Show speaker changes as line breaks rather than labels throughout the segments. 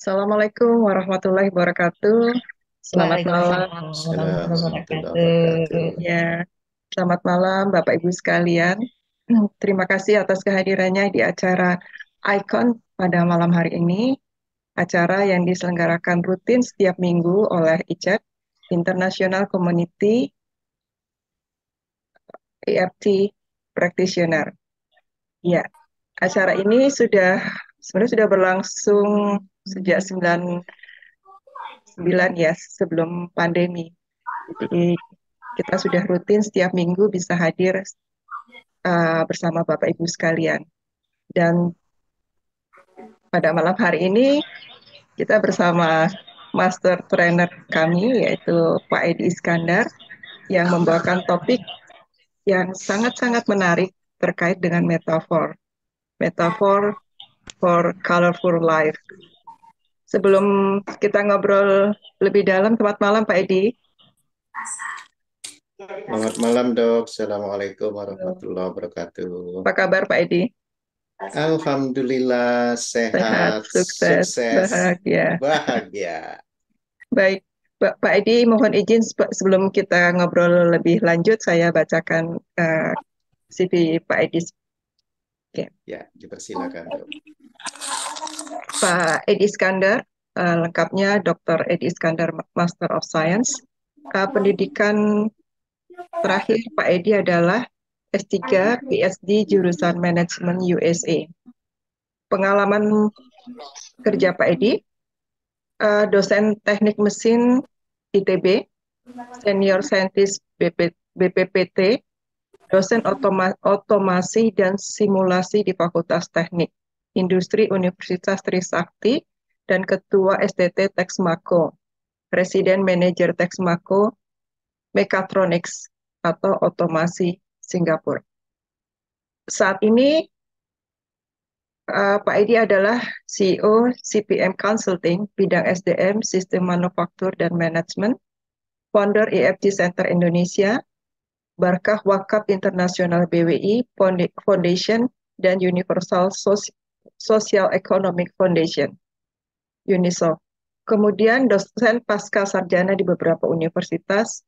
Assalamualaikum warahmatullahi wabarakatuh. Selamat malam.
Waalaikumsalam
Assalamualaikum
warahmatullahi
warahmatullahi wabarakatuh.
wabarakatuh.
Ya, selamat malam Bapak Ibu sekalian. Terima kasih atas kehadirannya di acara Icon pada malam hari ini. Acara yang diselenggarakan rutin setiap minggu oleh ICEP, International Community EFT Practitioner. Ya, acara ini sebenarnya sudah berlangsung sejak 99 ya, sebelum pandemi. Jadi kita sudah rutin setiap minggu bisa hadir bersama Bapak Ibu sekalian. Dan pada malam hari ini kita bersama master trainer kami yaitu Pak Edi Iskandar yang membawakan topik yang sangat-sangat menarik terkait dengan metafor. Metafor for colorful life. Sebelum kita ngobrol lebih dalam, selamat malam Pak Edi.
Selamat malam dok. Assalamualaikum warahmatullahi wabarakatuh.
Apa kabar Pak Edi?
Alhamdulillah
Sehat,
sehat,
sukses,
sukses,
bahagia.
bahagia.
Baik, Pak Edi, mohon izin sebelum kita ngobrol lebih lanjut, saya bacakan CV Pak Edi. Oke.
Ya, dipersilakan dok.
Pak Edi Iskandar, lengkapnya Dr. Edi Iskandar, Master of Science. Pendidikan terakhir Pak Edi adalah S3 PhD jurusan Manajemen USA. Pengalaman kerja Pak Edi, dosen teknik mesin ITB, senior scientist BPPT, dosen otomasi dan simulasi di Fakultas Teknik Industri Universitas Trisakti, dan Ketua STT Texmaco, Presiden Manajer Texmaco Mechatronics atau Otomasi Singapura. Saat ini Pak Edi adalah CEO CPM Consulting, bidang SDM, Sistem Manufaktur dan Manajemen, founder EFG Center Indonesia, Barkah Wakaf Internasional BWI Foundation, dan Universal Social Economic Foundation, UNISOF. Kemudian dosen pasca sarjana di beberapa universitas,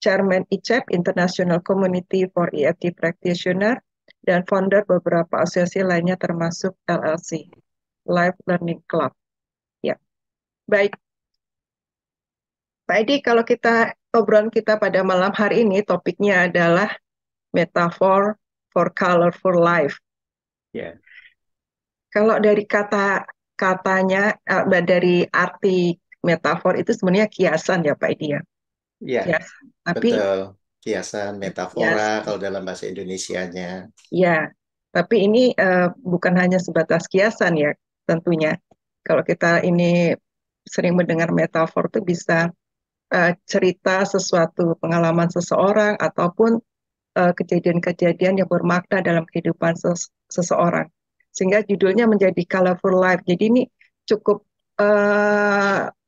Chairman ICEP, International Community for EFT Practitioner, dan founder beberapa asosiasi lainnya termasuk LLC, Life Learning Club. Ya, baik. Pak Edi, kalau obrolan kita pada malam hari ini topiknya adalah metaphor for colorful life.
Ya,
Kalau dari katanya, dari arti metafor itu sebenarnya kiasan ya Pak Edi ya.
ya,
Kiasan. Tapi
betul. Kiasan metafora
kiasan,
kalau dalam bahasa Indonesianya.
ya. Tapi ini bukan hanya sebatas kiasan ya tentunya. Kalau kita ini sering mendengar metafor itu bisa cerita sesuatu pengalaman seseorang ataupun kejadian-kejadian yang bermakna dalam kehidupan seseorang. Sehingga judulnya menjadi Colorful Life. Jadi ini cukup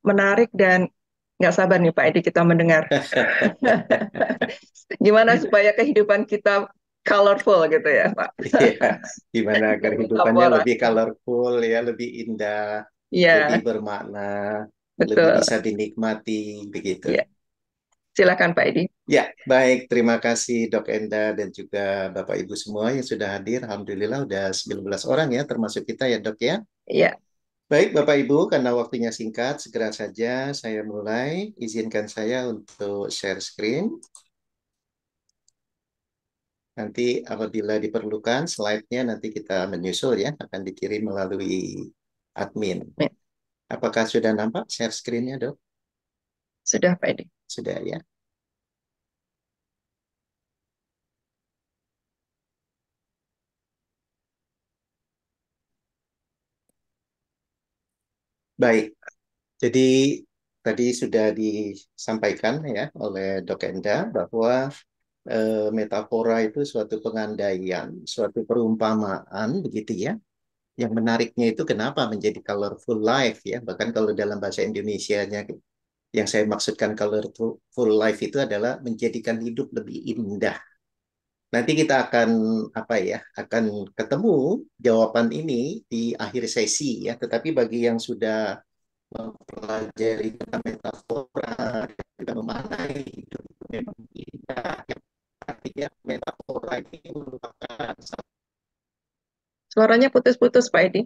menarik dan nggak sabar nih Pak Edi kita mendengar. Gimana supaya kehidupan kita colorful gitu ya Pak.
Iya, gimana agar hidupannya
Metafora.
lebih colorful ya, lebih indah, lebih
Ya,
bermakna, lebih
betul.
bisa dinikmati begitu.
Ya, silakan Pak Edi.
Ya, baik. Terima kasih Dok Enda dan juga Bapak Ibu semua yang sudah hadir. Alhamdulillah udah 19 orang ya, termasuk kita ya Dok ya.
Ya,
Baik Bapak Ibu, karena waktunya singkat, segera saja saya mulai. Izinkan saya untuk share screen. Nanti apabila diperlukan, slide-nya nanti kita menyusul ya, akan dikirim melalui admin.
ya,
Apakah sudah nampak share screen-nya Dok?
sudah Pak Edi.
Sudah ya. Baik, jadi tadi sudah disampaikan ya oleh Dok Enda bahwa metafora itu suatu pengandaian, suatu perumpamaan begitu ya. Yang menariknya itu kenapa menjadi colorful life ya. Bahkan kalau dalam bahasa Indonesianya yang saya maksudkan colorful life itu adalah menjadikan hidup lebih indah. Nanti kita akan apa ya, akan ketemu jawaban ini di akhir sesi ya. Tetapi bagi yang sudah mempelajari tentang metafora, juga memaknai hidup itu memang tidak. Artinya metafora ini merupakan
Suaranya putus-putus, Pak Edi.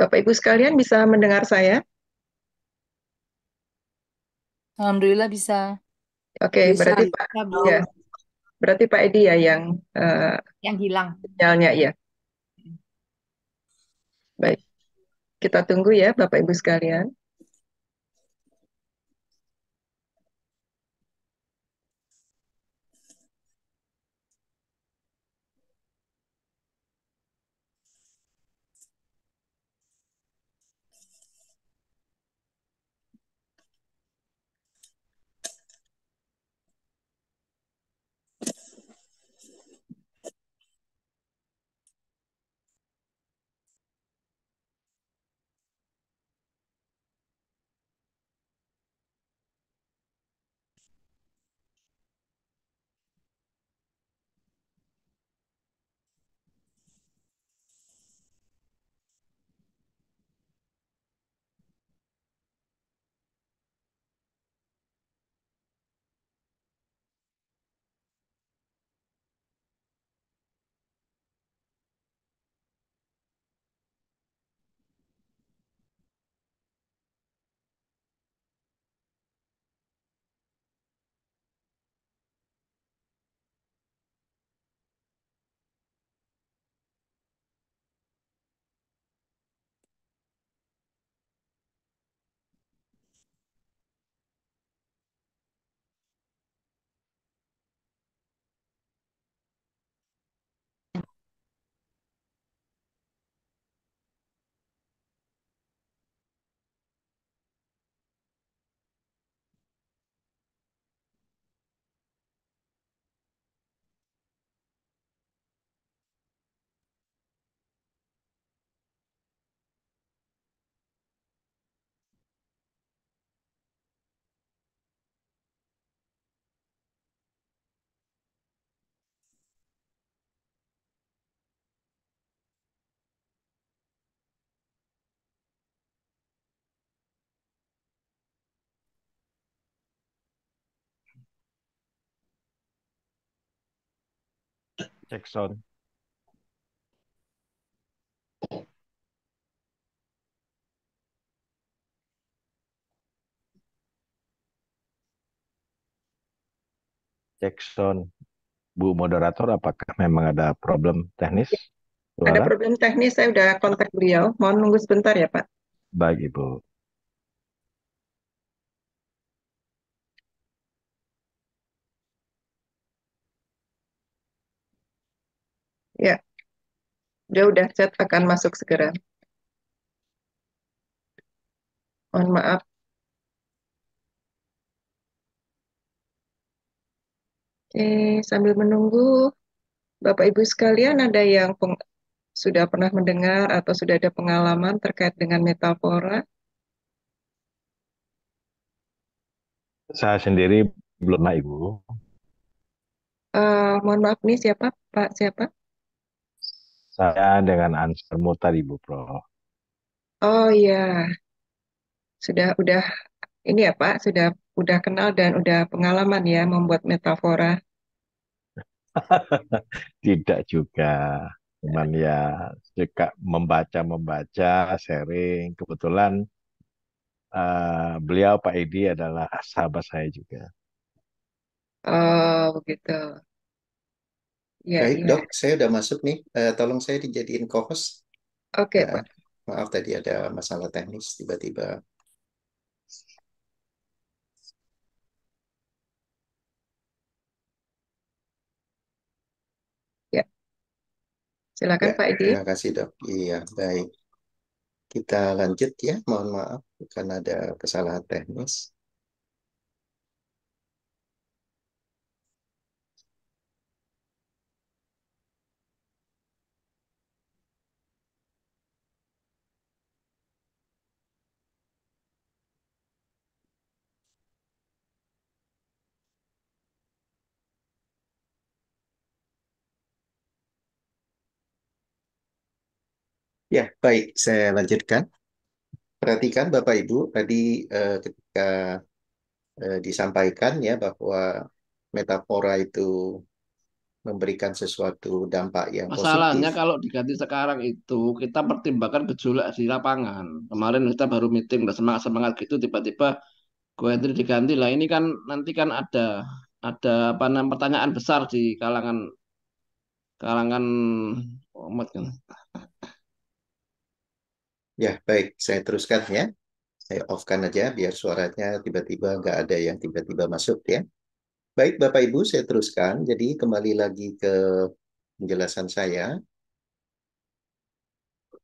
Bapak Ibu sekalian bisa mendengar saya?
Alhamdulillah bisa.
Oke,
Bisa.
berarti Pak,
Bisa, Bu.
ya, berarti Pak Edi ya yang
Yang hilang.
sinyalnya ya. Baik, kita tunggu ya Bapak Ibu sekalian.
Cek sound. Cek sound. Bu moderator, apakah memang ada problem teknis
Ada
suara?
problem teknis, saya udah kontak beliau. Mohon nunggu sebentar ya Pak.
Baik, Ibu.
Ya, dia udah chat akan masuk segera. Mohon maaf. Oke, sambil menunggu, Bapak Ibu sekalian ada yang sudah pernah mendengar atau sudah ada pengalaman terkait dengan metafora?
Saya sendiri belum, Ibu.
Mohon maaf nih siapa Pak? Siapa?
Saya dengan answer mutar, Ibu Pro.
Oh iya, udah ini ya Pak, udah kenal dan udah pengalaman ya membuat metafora.
Tidak juga. Cuman ya suka membaca-membaca, sharing. Kebetulan beliau Pak Edi adalah sahabat saya juga.
Oh begitu. Iya
baik,
iya.
Dok. Saya udah masuk nih. Tolong saya dijadiin co-host.
Oke
Eh,
Pak.
maaf tadi ada masalah teknis tiba-tiba.
Ya, silakan
Ya,
Pak Edi.
terima kasih, Dok. Iya, baik. Kita lanjut ya. Mohon maaf karena ada kesalahan teknis. Ya, baik, saya lanjutkan. Perhatikan Bapak Ibu, tadi ketika disampaikan ya bahwa metafora itu memberikan sesuatu dampak yang positif.
Masalahnya kalau diganti sekarang itu kita pertimbangkan gejolak di lapangan. Kemarin kita baru meeting, udah semangat-semangat gitu, tiba-tiba gue itu diganti lah. Ini kan nanti kan ada apa namanya pertanyaan besar di kalangan kalangan umat kan.
Ya, baik, saya teruskan ya. Saya off-kan aja biar suaranya tiba-tiba nggak ada yang tiba-tiba masuk ya. Baik, Bapak Ibu, saya teruskan. Jadi kembali lagi ke penjelasan saya.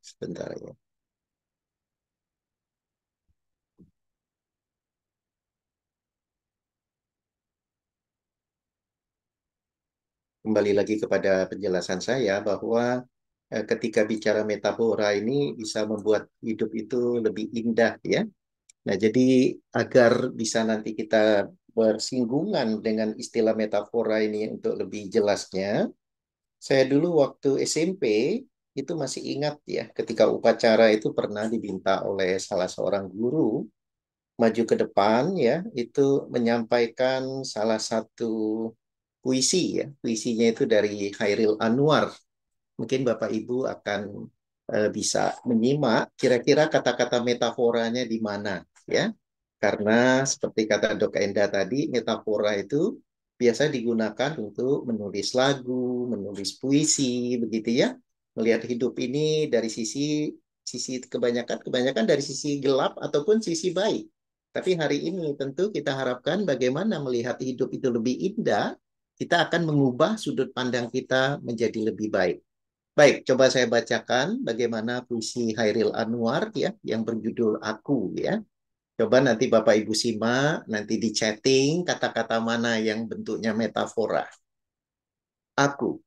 Sebentar ya. Kembali lagi kepada penjelasan saya bahwa ketika bicara metafora ini bisa membuat hidup itu lebih indah ya. Nah, jadi agar bisa nanti kita bersinggungan dengan istilah metafora ini untuk lebih jelasnya, saya dulu waktu SMP itu masih ingat ya, ketika upacara itu pernah diminta oleh salah seorang guru maju ke depan ya, itu menyampaikan salah satu puisi ya. Puisinya itu dari Hairil Anwar. Mungkin Bapak Ibu akan bisa menyimak kira-kira kata-kata metaforanya di mana ya. Karena seperti kata Dok Enda tadi, metafora itu biasa digunakan untuk menulis lagu, menulis puisi, begitu ya. Melihat hidup ini dari sisi sisi kebanyakan dari sisi gelap ataupun sisi baik. Tapi hari ini tentu kita harapkan bagaimana melihat hidup itu lebih indah, kita akan mengubah sudut pandang kita menjadi lebih baik. Baik, coba saya bacakan bagaimana puisi Hairil Anwar ya yang berjudul Aku ya. Coba nanti Bapak Ibu simak, nanti di chatting kata-kata mana yang bentuknya metafora. Aku,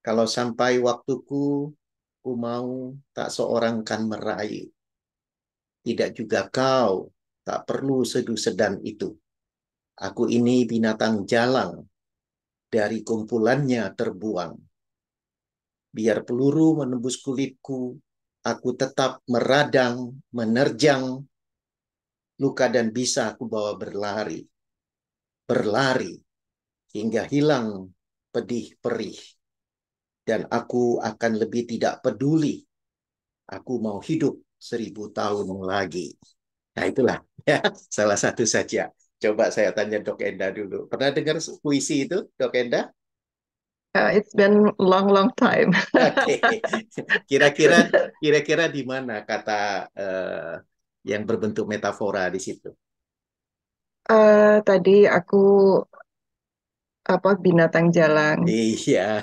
kalau sampai waktuku, ku mau tak seorang kan merayu. Tidak juga kau, tak perlu sedu sedan itu. Aku ini binatang jalang, dari kumpulannya terbuang. Biar peluru menembus kulitku, aku tetap meradang, menerjang, luka dan bisa aku bawa berlari. Berlari hingga hilang pedih perih. Dan aku akan lebih tidak peduli. Aku mau hidup 1000 tahun lagi. Nah itulah ya salah satu saja. Coba saya tanya Dok Enda dulu. Pernah dengar puisi itu, Dok Enda?
It's been long, long time.
Oke. Kira-kira kira-kira di mana kata yang berbentuk metafora di situ?
Tadi aku binatang jalan.
Iya,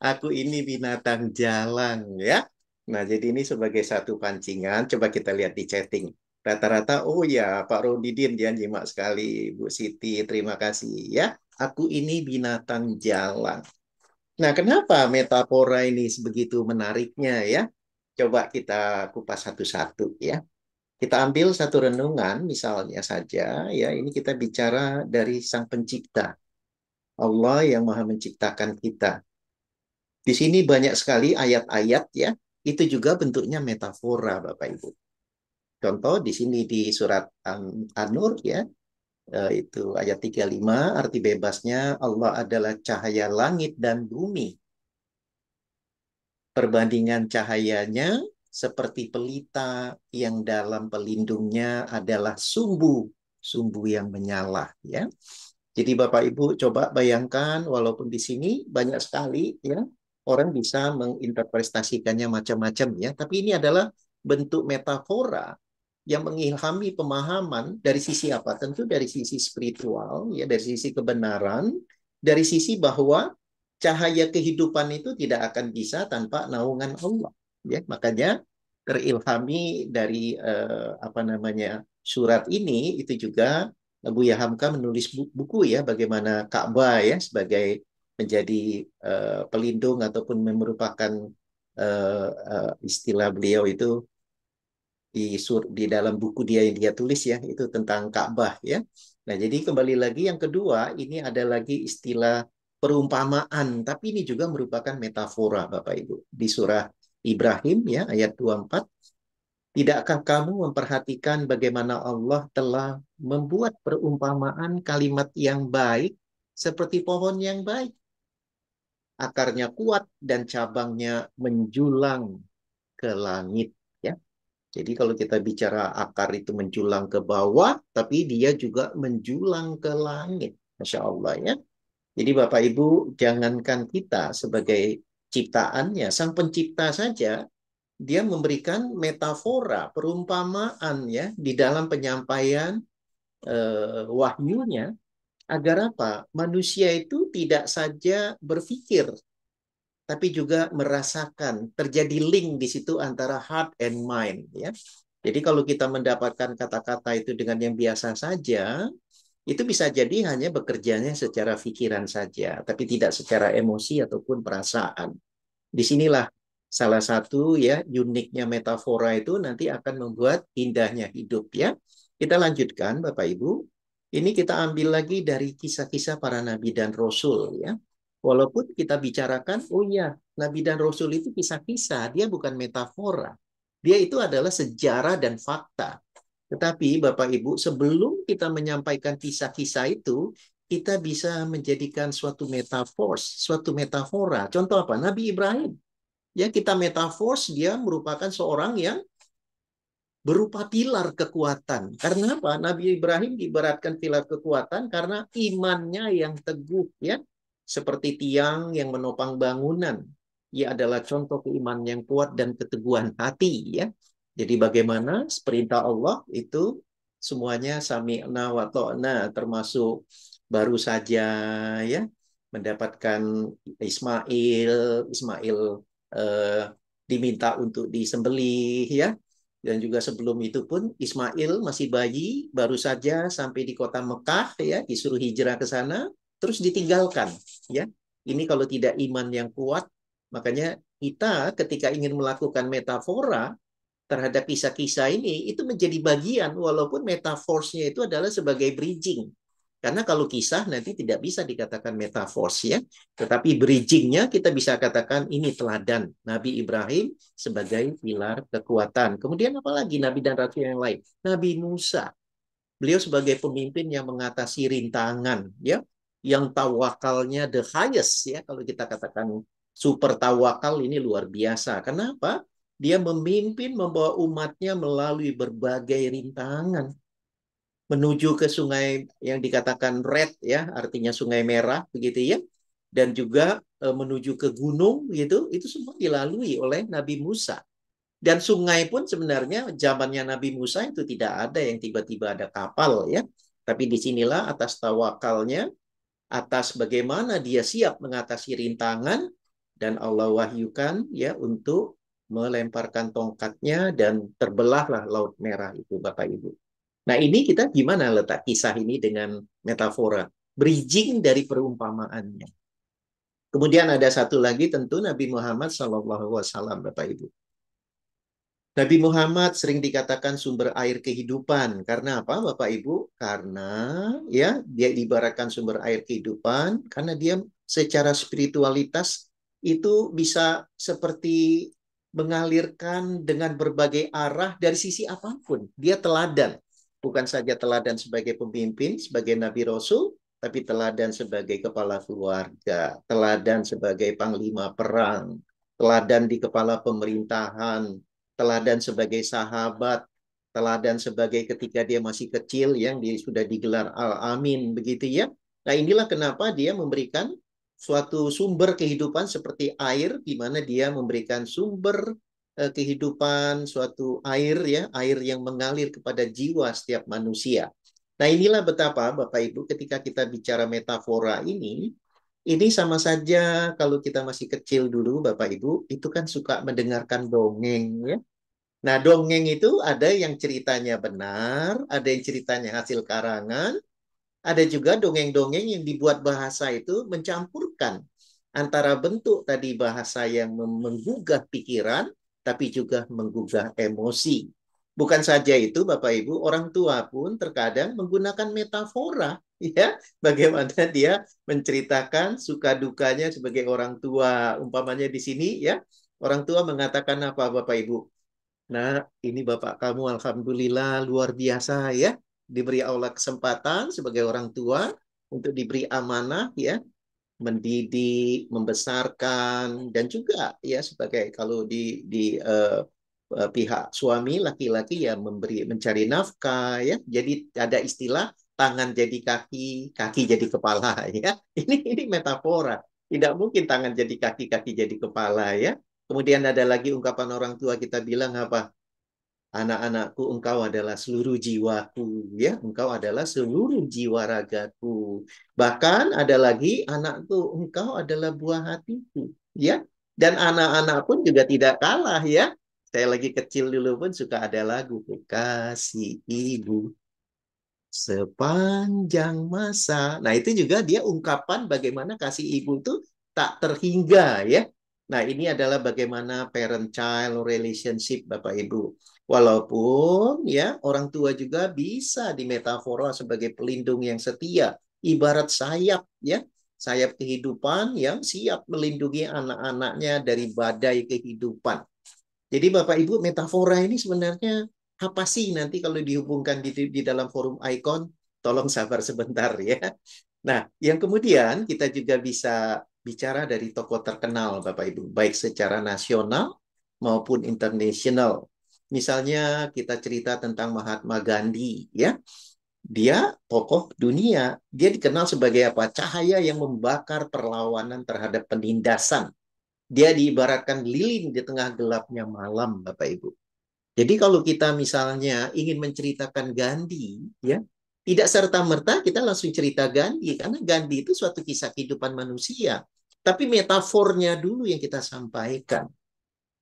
aku ini binatang jalang ya. Nah, jadi ini sebagai satu pancingan, coba kita lihat di chatting. Rata-rata, oh ya, Pak Rodidin dia nyimak sekali, Bu Siti, terima kasih ya. Aku ini binatang jalang. Nah, kenapa metafora ini sebegitu menariknya ya? Coba kita kupas satu-satu ya. Kita ambil satu renungan, misalnya saja ya, ini kita bicara dari Sang Pencipta. Allah yang Maha Menciptakan kita. Di sini banyak sekali ayat-ayat ya, itu juga bentuknya metafora Bapak Ibu. Contoh di sini di surat An-Nur ya, itu ayat 35 arti bebasnya Allah adalah cahaya langit dan bumi. Perbandingan cahayanya seperti pelita yang dalam pelindungnya adalah sumbu yang menyala ya. Jadi Bapak Ibu coba bayangkan walaupun di sini banyak sekali ya orang bisa menginterpretasikannya macam-macam ya, tapi ini adalah bentuk metafora yang mengilhami pemahaman dari sisi apa? Tentu dari sisi spiritual ya, dari sisi kebenaran, dari sisi bahwa cahaya kehidupan itu tidak akan bisa tanpa naungan Allah ya. Makanya terilhami dari apa namanya surat ini itu juga Buya Hamka menulis buku ya bagaimana Ka'bah ya sebagai menjadi pelindung ataupun merupakan istilah beliau itu di dalam buku dia yang dia tulis ya itu tentang Ka'bah ya. Nah, jadi kembali lagi yang kedua ini ada lagi istilah perumpamaan tapi ini juga merupakan metafora Bapak Ibu di surah Ibrahim ya ayat 24. Tidakkah kamu memperhatikan bagaimana Allah telah membuat perumpamaan kalimat yang baik seperti pohon yang baik. Akarnya kuat dan cabangnya menjulang ke langit. Ya. Jadi kalau kita bicara akar itu menjulang ke bawah, tapi dia juga menjulang ke langit. Masya Allah ya. Jadi Bapak Ibu, jangankan kita sebagai ciptaannya, Sang Pencipta saja, dia memberikan metafora, perumpamaan ya di dalam penyampaian wahyunya agar apa? Manusia itu tidak saja berpikir, tapi juga merasakan. Terjadi link di situ antara heart and mind ya. Jadi kalau kita mendapatkan kata-kata itu dengan yang biasa saja, itu bisa jadi hanya bekerjanya secara pikiran saja, tapi tidak secara emosi ataupun perasaan. Disinilah salah satu ya uniknya metafora itu nanti akan membuat indahnya hidup ya. Kita lanjutkan Bapak Ibu. Ini kita ambil lagi dari kisah-kisah para nabi dan rasul ya. Walaupun kita bicarakan, oh ya, nabi dan rasul itu kisah-kisah, dia bukan metafora. Dia itu adalah sejarah dan fakta. Tetapi Bapak Ibu, sebelum kita menyampaikan kisah-kisah itu, kita bisa menjadikan suatu suatu metafora. Contoh apa? Nabi Ibrahim. Ya, kita metafors, dia merupakan seorang yang berupa pilar kekuatan. Karena apa? Nabi Ibrahim diibaratkan pilar kekuatan karena imannya yang teguh ya. Seperti tiang yang menopang bangunan. Ia adalah contoh keimanan yang kuat dan keteguhan hati ya. Jadi bagaimana perintah Allah itu semuanya sami'na wa ta'na, termasuk baru saja ya mendapatkan Ismail diminta untuk disembelih ya. Dan juga sebelum itu pun Ismail masih bayi, baru saja sampai di kota Mekah ya, disuruh hijrah ke sana, terus ditinggalkan ya. Ini kalau tidak iman yang kuat, makanya kita ketika ingin melakukan metafora terhadap kisah-kisah ini, itu menjadi bagian walaupun metaforsnya itu adalah sebagai bridging. Karena kalau kisah nanti tidak bisa dikatakan metafors ya. Tetapi bridgingnya kita bisa katakan ini teladan Nabi Ibrahim sebagai pilar kekuatan. Kemudian apalagi Nabi dan Rasul yang lain? Nabi Musa. Beliau sebagai pemimpin yang mengatasi rintangan ya. Yang tawakalnya the highest ya. Kalau kita katakan super tawakal ini luar biasa. Kenapa? Dia memimpin membawa umatnya melalui berbagai rintangan menuju ke sungai yang dikatakan red ya, artinya sungai merah begitu ya. Dan juga menuju ke gunung gitu, itu semua dilalui oleh Nabi Musa. Dan sungai pun sebenarnya zamannya Nabi Musa itu tidak ada yang tiba-tiba ada kapal ya. Tapi disinilah atas tawakalnya, atas bagaimana dia siap mengatasi rintangan dan Allah wahyukan ya untuk melemparkan tongkatnya dan terbelahlah Laut Merah itu Bapak Ibu. Nah ini kita gimana letak kisah ini dengan metafora? Bridging dari perumpamaannya. Kemudian ada satu lagi tentu Nabi Muhammad SAW Bapak Ibu. Nabi Muhammad sering dikatakan sumber air kehidupan. Karena apa Bapak Ibu? Karena ya dia diibaratkan sumber air kehidupan karena dia secara spiritualitas itu bisa seperti mengalirkan dengan berbagai arah dari sisi apapun. Dia teladan. Bukan saja teladan sebagai pemimpin, sebagai Nabi Rasul, tapi teladan sebagai kepala keluarga, teladan sebagai panglima perang, teladan di kepala pemerintahan, teladan sebagai sahabat, teladan sebagai ketika dia masih kecil yang dia sudah digelar Al-Amin begitu ya. Nah inilah kenapa dia memberikan suatu sumber kehidupan seperti air, di mana dia memberikan sumber kehidupan, suatu air ya, air yang mengalir kepada jiwa setiap manusia. Nah inilah betapa Bapak Ibu ketika kita bicara metafora ini sama saja kalau kita masih kecil dulu Bapak Ibu, itu kan suka mendengarkan dongeng ya. Nah dongeng itu ada yang ceritanya benar, ada yang ceritanya hasil karangan, ada juga dongeng-dongeng yang dibuat bahasa itu mencampurkan antara bentuk tadi bahasa yang menggugah pikiran, tapi juga menggugah emosi. Bukan saja itu, Bapak Ibu, orang tua pun terkadang menggunakan metafora, ya, bagaimana dia menceritakan suka dukanya sebagai orang tua. Umpamanya di sini, ya, Orang tua mengatakan apa Bapak Ibu? Nah, ini bapak kamu alhamdulillah luar biasa ya. Diberi Allah kesempatan sebagai orang tua untuk diberi amanah ya, mendidik, membesarkan dan juga ya sebagai kalau di pihak suami laki-laki ya mencari nafkah ya. Jadi ada istilah tangan jadi kaki, kaki jadi kepala ya. Ini metafora. Tidak mungkin tangan jadi kaki, kaki jadi kepala ya. Kemudian ada lagi ungkapan orang tua kita bilang apa? Anak-anakku, engkau adalah seluruh jiwaku, ya, engkau adalah seluruh jiwa ragaku. Bahkan ada lagi, anakku, engkau adalah buah hatiku, ya. Dan anak-anak pun juga tidak kalah, ya. Saya lagi kecil dulu pun suka ada lagu, kasih ibu sepanjang masa. Nah, itu juga dia ungkapan bagaimana kasih ibu itu tak terhingga, ya. Nah, ini adalah bagaimana parent-child relationship, Bapak Ibu. Walaupun ya orang tua juga bisa dimetafora sebagai pelindung yang setia, ibarat sayap ya, sayap kehidupan yang siap melindungi anak-anaknya dari badai kehidupan. Jadi Bapak Ibu, metafora ini sebenarnya apa sih nanti kalau dihubungkan di dalam forum Icon? Tolong sabar sebentar ya. Nah, yang kemudian kita juga bisa bicara dari tokoh terkenal Bapak Ibu, baik secara nasional maupun internasional. Misalnya kita cerita tentang Mahatma Gandhi ya. Dia tokoh dunia. Dia dikenal sebagai apa? Cahaya yang membakar perlawanan terhadap penindasan. Dia diibaratkan lilin di tengah gelapnya malam, Bapak Ibu. Jadi kalau kita misalnya ingin menceritakan Gandhi, ya, tidak serta-merta kita langsung cerita Gandhi, karena Gandhi itu suatu kisah kehidupan manusia. Tapi metafornya dulu yang kita sampaikan.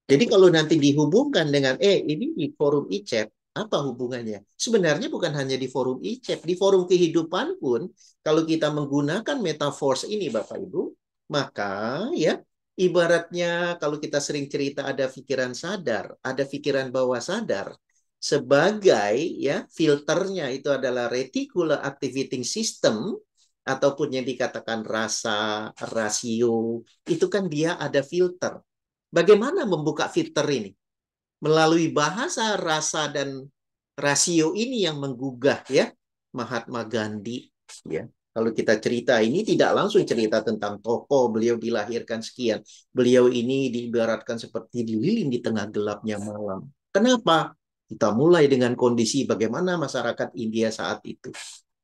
Jadi kalau nanti dihubungkan dengan, ini di forum ICEP, apa hubungannya? Sebenarnya bukan hanya di forum ICEP, di forum kehidupan pun, kalau kita menggunakan metafor ini Bapak Ibu, maka ya, ibaratnya kalau kita sering cerita ada pikiran sadar, ada pikiran bawah sadar, sebagai ya filternya itu adalah reticular activating system, ataupun yang dikatakan rasa, rasio, itu kan dia ada filter. Bagaimana membuka filter ini? Melalui bahasa, rasa, dan rasio ini yang menggugah ya Mahatma Gandhi. Ya. Kalau kita cerita ini tidak langsung cerita tentang tokoh, beliau dilahirkan sekian. Beliau ini diibaratkan seperti lilin di tengah gelapnya malam. Kenapa? Kita mulai dengan kondisi bagaimana masyarakat India saat itu.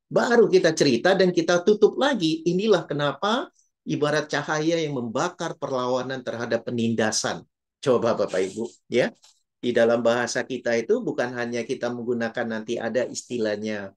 Baru kita cerita dan kita tutup lagi. Inilah kenapa ibarat cahaya yang membakar perlawanan terhadap penindasan. Coba Bapak Ibu, ya. Di dalam bahasa kita itu bukan hanya kita menggunakan nanti ada istilahnya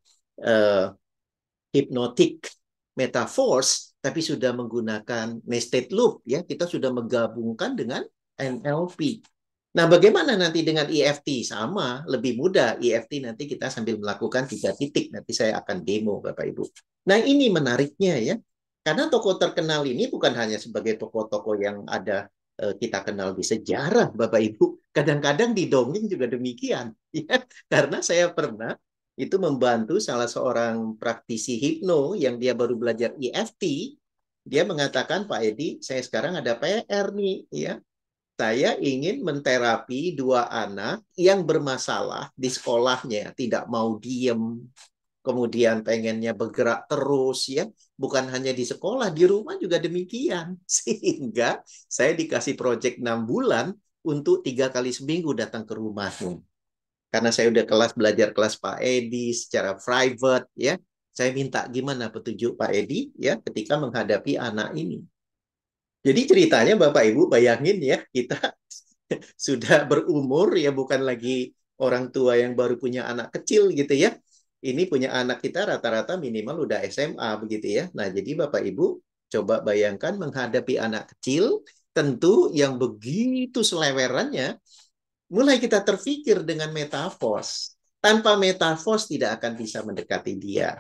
hypnotic metaphors, tapi sudah menggunakan nested loop, ya. Kita sudah menggabungkan dengan NLP. Nah, bagaimana nanti dengan EFT? Sama, lebih mudah. EFT nanti kita sambil melakukan 3 titik. Nanti saya akan demo, Bapak Ibu. Nah, ini menariknya ya. Karena tokoh terkenal ini bukan hanya sebagai tokoh-tokoh yang ada kita kenal di sejarah, Bapak Ibu. Kadang-kadang di dongeng juga demikian. Ya. Karena saya pernah itu membantu salah seorang praktisi hipno yang dia baru belajar EFT. Dia mengatakan, Pak Edi, saya sekarang ada PR nih, ya. Saya ingin menterapi 2 anak yang bermasalah di sekolahnya, tidak mau diem, kemudian pengennya bergerak terus ya, bukan hanya di sekolah, di rumah juga demikian. Sehingga saya dikasih proyek 6 bulan untuk 3 kali seminggu datang ke rumahmu. Karena saya udah belajar kelas Pak Edi secara private ya, saya minta gimana petunjuk Pak Edi ya ketika menghadapi anak ini. Jadi ceritanya Bapak Ibu bayangin ya, kita sudah berumur ya, bukan lagi orang tua yang baru punya anak kecil gitu ya. Ini punya anak kita rata-rata minimal udah SMA begitu ya. Nah, jadi Bapak Ibu coba bayangkan menghadapi anak kecil tentu yang begitu selewerannya, mulai kita terfikir dengan metafors. Tanpa metafors tidak akan bisa mendekati dia.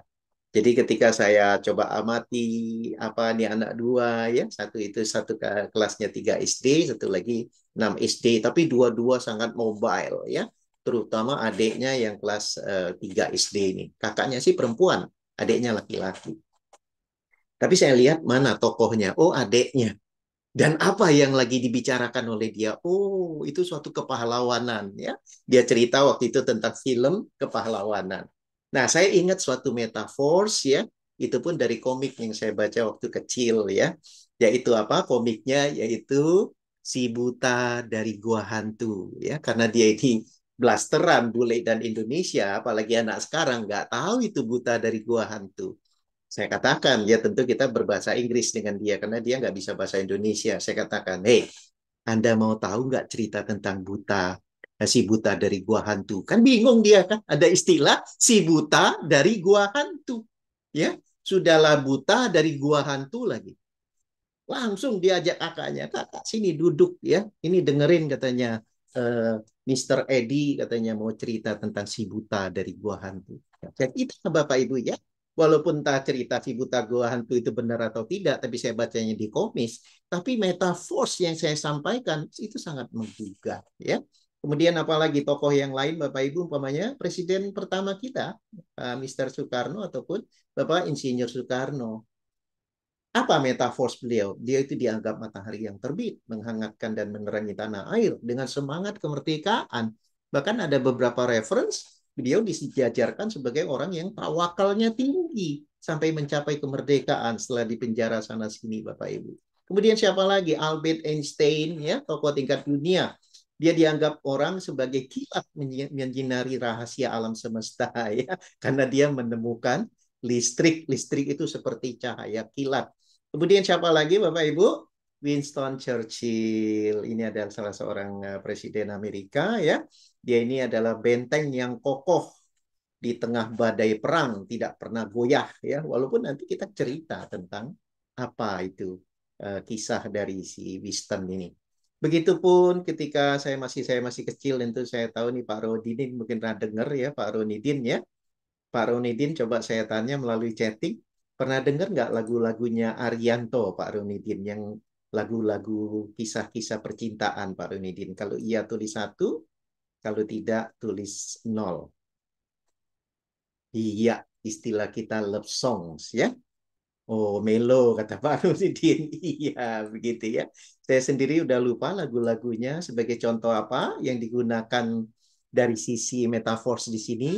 Jadi ketika saya coba amati apa nih anak 2 ya, satu kelasnya 3 SD, satu lagi 6 SD, tapi dua-dua sangat mobile ya, terutama adiknya yang kelas 3 SD ini. Kakaknya sih perempuan, adiknya laki-laki. Tapi saya lihat mana tokohnya, oh adiknya. Dan apa yang lagi dibicarakan oleh dia? Oh, itu suatu kepahlawanan ya. Dia cerita waktu itu tentang film kepahlawanan. Nah, saya ingat suatu metafor ya, itu pun dari komik yang saya baca waktu kecil ya. Yaitu apa? Komiknya yaitu si buta dari gua hantu ya. Karena dia ini blasteran bule dan Indonesia, apalagi anak sekarang nggak tahu itu buta dari gua hantu. Saya katakan, ya tentu kita berbahasa Inggris dengan dia, karena dia nggak bisa bahasa Indonesia. Saya katakan, hey, Anda mau tahu nggak cerita tentang buta, si buta dari gua hantu? Kan bingung dia kan, ada istilah si buta dari gua hantu. Ya, sudahlah buta dari gua hantu lagi. Langsung diajak kakaknya, kakak sini duduk ya, ini dengerin katanya, Mr. Edi katanya mau cerita tentang si buta dari gua hantu. Jadi kita Bapak Ibu ya, walaupun tak cerita si buta gua hantu itu benar atau tidak, tapi saya bacanya di komis, tapi metafor yang saya sampaikan itu sangat menggugah ya. Kemudian apalagi tokoh yang lain Bapak Ibu, umpamanya Presiden pertama kita, Mr. Soekarno ataupun Bapak Insinyur Soekarno. Apa metafor beliau? Dia itu dianggap matahari yang terbit, menghangatkan dan menerangi tanah air dengan semangat kemerdekaan. Bahkan ada beberapa reference, beliau disejajarkan sebagai orang yang tawakalnya tinggi sampai mencapai kemerdekaan setelah dipenjara sana sini, Bapak Ibu. Kemudian siapa lagi? Albert Einstein, ya, tokoh tingkat dunia. Dia dianggap orang sebagai kilat menyinari rahasia alam semesta, ya, karena dia menemukan listrik. Listrik itu seperti cahaya kilat. Kemudian siapa lagi Bapak Ibu? Winston Churchill. Ini adalah salah seorang presiden Amerika ya. Dia ini adalah benteng yang kokoh di tengah badai perang, tidak pernah goyah ya. Walaupun nanti kita cerita tentang apa itu kisah dari si Winston ini. Begitupun ketika saya masih kecil, tentu saya tahu nih Pak Rodin mungkin pernah dengar ya, Pak Ronidin ya. Pak Ronidin coba saya tanya melalui chatting, pernah dengar nggak lagu-lagunya Arianto, Pak Ronidin, yang lagu-lagu kisah-kisah percintaan, Pak Ronidin? Kalau iya tulis 1, kalau tidak tulis 0. Iya, istilah kita love songs ya. Oh, melo kata Pak Ronidin. Iya, begitu ya. Saya sendiri udah lupa lagu-lagunya. Sebagai contoh apa yang digunakan dari sisi metafor di sini?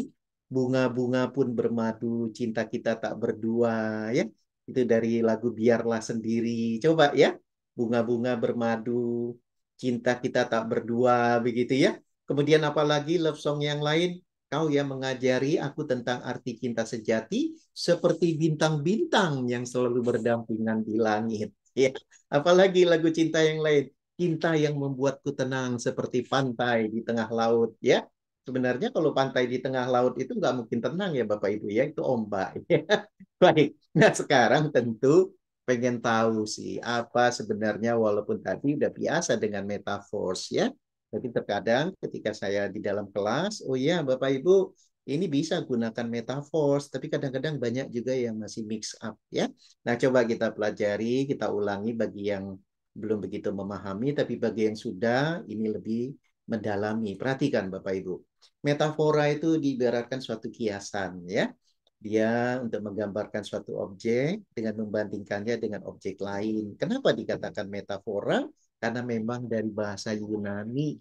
Bunga-bunga pun bermadu, cinta kita tak berdua, ya. Itu dari lagu Biarlah Sendiri. Coba ya, bunga-bunga bermadu, cinta kita tak berdua, begitu ya. Kemudian apalagi love song yang lain? Kau yang mengajari aku tentang arti cinta sejati seperti bintang-bintang yang selalu berdampingan di langit. Ya, apalagi lagu cinta yang lain? Cinta yang membuatku tenang seperti pantai di tengah laut, ya. Sebenarnya kalau pantai di tengah laut itu nggak mungkin tenang ya Bapak Ibu ya, itu ombak. Ya. Baik, nah sekarang tentu pengen tahu sih apa sebenarnya walaupun tadi udah biasa dengan metafor ya. Tapi terkadang ketika saya di dalam kelas, oh ya Bapak Ibu ini bisa gunakan metafor, tapi kadang-kadang banyak juga yang masih mix up ya. Nah coba kita pelajari, kita ulangi bagi yang belum begitu memahami, tapi bagi yang sudah ini lebih mendalami. Perhatikan Bapak Ibu. Metafora itu diibaratkan suatu kiasan ya. Dia untuk menggambarkan suatu objek dengan membandingkannya dengan objek lain. Kenapa dikatakan metafora? Karena memang dari bahasa Yunani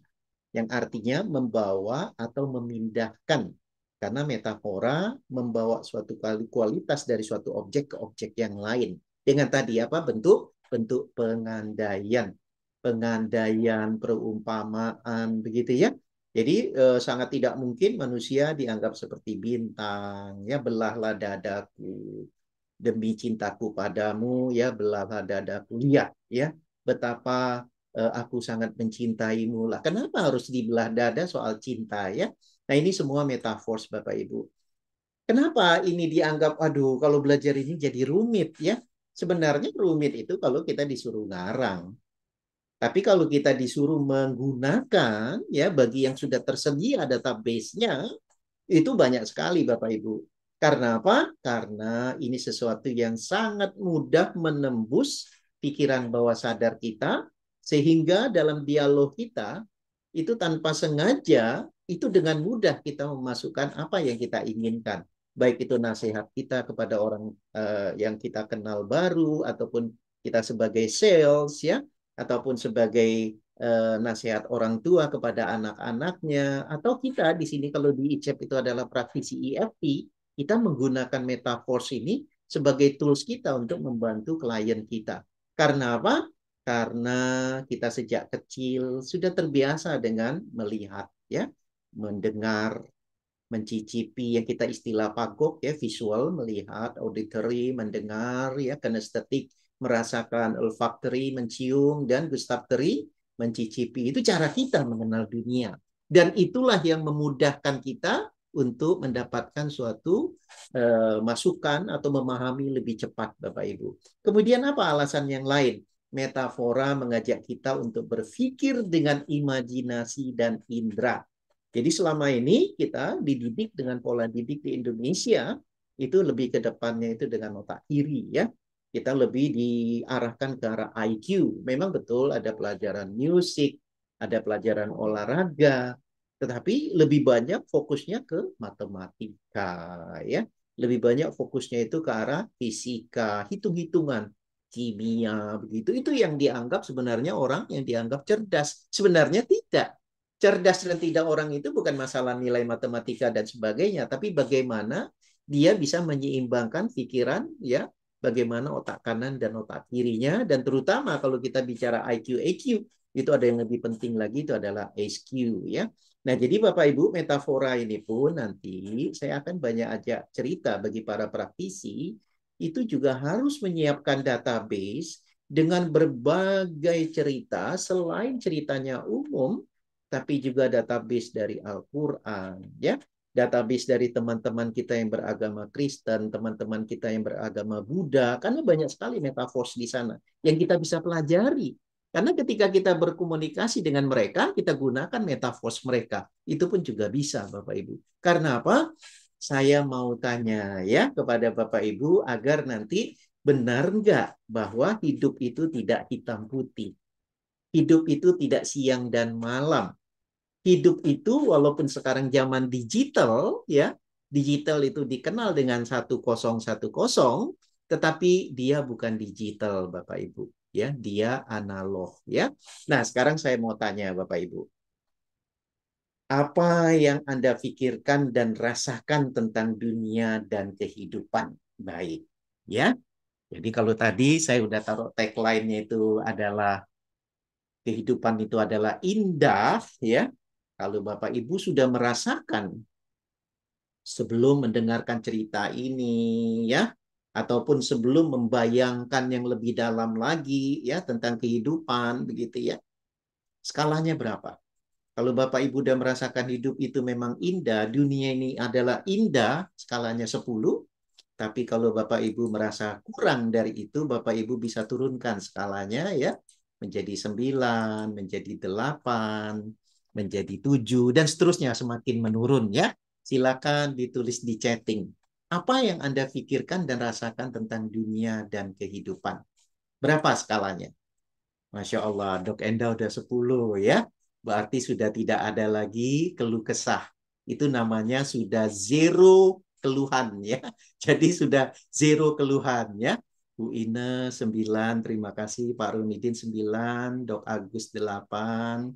yang artinya membawa atau memindahkan. Karena metafora membawa suatu kualitas dari suatu objek ke objek yang lain. Dengan tadi apa bentuk? Bentuk pengandaian. Pengandaian, perumpamaan, begitu ya. Jadi sangat tidak mungkin manusia dianggap seperti bintang, ya belahlah dadaku demi cintaku padamu, ya belahlah dadaku. Lihat ya betapa aku sangat mencintaimu lah. Kenapa harus dibelah dada soal cinta ya? Nah ini semua metafor Bapak Ibu. Kenapa ini dianggap, aduh kalau belajar ini jadi rumit ya? Sebenarnya rumit itu kalau kita disuruh ngarang. Tapi kalau kita disuruh menggunakan ya bagi yang sudah tersedia database-nya itu banyak sekali Bapak Ibu. Karena apa? Karena ini sesuatu yang sangat mudah menembus pikiran bawah sadar kita sehingga dalam dialog kita itu tanpa sengaja itu dengan mudah kita memasukkan apa yang kita inginkan. Baik itu nasihat kita kepada orang yang kita kenal baru ataupun kita sebagai sales ya ataupun sebagai nasihat orang tua kepada anak-anaknya, atau kita di sini kalau di ICEP itu adalah praktisi EFT, kita menggunakan metaforce ini sebagai tools kita untuk membantu klien kita. Karena apa? Karena kita sejak kecil sudah terbiasa dengan melihat, ya, mendengar, mencicipi yang kita istilah pagok, ya, visual, melihat, auditory, mendengar, ya, kinestetik, merasakan, olfactory, mencium, dan gustatory, mencicipi. Itu cara kita mengenal dunia. Dan itulah yang memudahkan kita untuk mendapatkan suatu masukan atau memahami lebih cepat, Bapak Ibu. Kemudian apa alasan yang lain? Metafora mengajak kita untuk berpikir dengan imajinasi dan indera. Jadi selama ini kita dididik dengan pola didik di Indonesia itu lebih ke depannya itu dengan otak kiri, ya. Kita lebih diarahkan ke arah IQ. Memang betul ada pelajaran musik, ada pelajaran olahraga, tetapi lebih banyak fokusnya ke matematika, ya. Lebih banyak fokusnya itu ke arah fisika, hitung-hitungan, kimia, begitu. Itu yang dianggap sebenarnya orang yang dianggap cerdas. Sebenarnya tidak. Cerdas dan tidak orang itu bukan masalah nilai matematika dan sebagainya, tapi bagaimana dia bisa menyeimbangkan pikiran, ya, bagaimana otak kanan dan otak kirinya, dan terutama kalau kita bicara IQ, EQ, itu ada yang lebih penting lagi, itu adalah SQ, ya. Nah, jadi Bapak Ibu, metafora ini pun nanti saya akan banyak ajak cerita bagi para praktisi, itu juga harus menyiapkan database dengan berbagai cerita, selain ceritanya umum, tapi juga database dari Al-Quran, ya. Database dari teman-teman kita yang beragama Kristen, teman-teman kita yang beragama Buddha, karena banyak sekali metafor di sana yang kita bisa pelajari. Karena ketika kita berkomunikasi dengan mereka, kita gunakan metafor mereka. Itu pun juga bisa, Bapak Ibu. Karena apa? Saya mau tanya, ya, kepada Bapak Ibu agar nanti benar nggak bahwa hidup itu tidak hitam putih. Hidup itu tidak siang dan malam. Hidup itu walaupun sekarang zaman digital, ya, digital itu dikenal dengan 1010, tetapi dia bukan digital, Bapak Ibu, ya, dia analog, ya. Nah, sekarang saya mau tanya Bapak Ibu, apa yang Anda pikirkan dan rasakan tentang dunia dan kehidupan? Baik, ya. Jadi kalau tadi saya udah taruh tagline-nya itu adalah kehidupan itu adalah indah, ya. Kalau Bapak Ibu sudah merasakan sebelum mendengarkan cerita ini, ya, ataupun sebelum membayangkan yang lebih dalam lagi, ya, tentang kehidupan, begitu, ya, skalanya berapa? Kalau Bapak Ibu sudah merasakan hidup itu memang indah, dunia ini adalah indah, skalanya 10. Tapi kalau Bapak Ibu merasa kurang dari itu, Bapak Ibu bisa turunkan skalanya, ya, menjadi 9, menjadi 8, menjadi 7, dan seterusnya semakin menurun, ya. Silakan ditulis di chatting. Apa yang Anda pikirkan dan rasakan tentang dunia dan kehidupan? Berapa skalanya? Masya Allah, Dok Enda udah 10, ya. Berarti sudah tidak ada lagi keluh kesah. Itu namanya sudah zero keluhan, ya. Jadi sudah zero keluhan, ya. Bu Ine 9, terima kasih. Pak Rumidin 9, Dok Agus 8,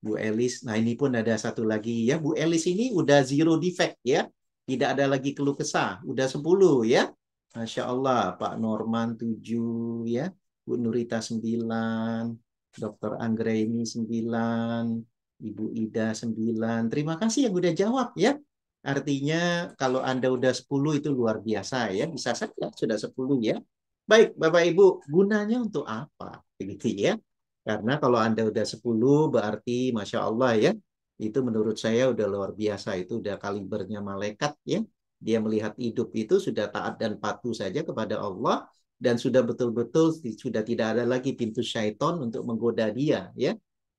Bu Elis. Nah, ini pun ada satu lagi, ya. Bu Elis ini udah zero defect, ya. Tidak ada lagi keluh kesah. Udah 10, ya. Masya Allah, Pak Norman 7, ya. Bu Nurita 9, Dr. Anggraini 9, Ibu Ida 9. Terima kasih yang udah jawab, ya. Artinya kalau Anda udah 10 itu luar biasa, ya. Bisa saja sudah 10, ya. Baik, Bapak Ibu, gunanya untuk apa? Begitu, ya. Karena kalau Anda udah 10 berarti Masya Allah, ya. Itu menurut saya udah luar biasa. Itu udah kalibernya malaikat, ya. Dia melihat hidup itu sudah taat dan patuh saja kepada Allah, dan sudah betul-betul sudah tidak ada lagi pintu syaitan untuk menggoda dia, ya.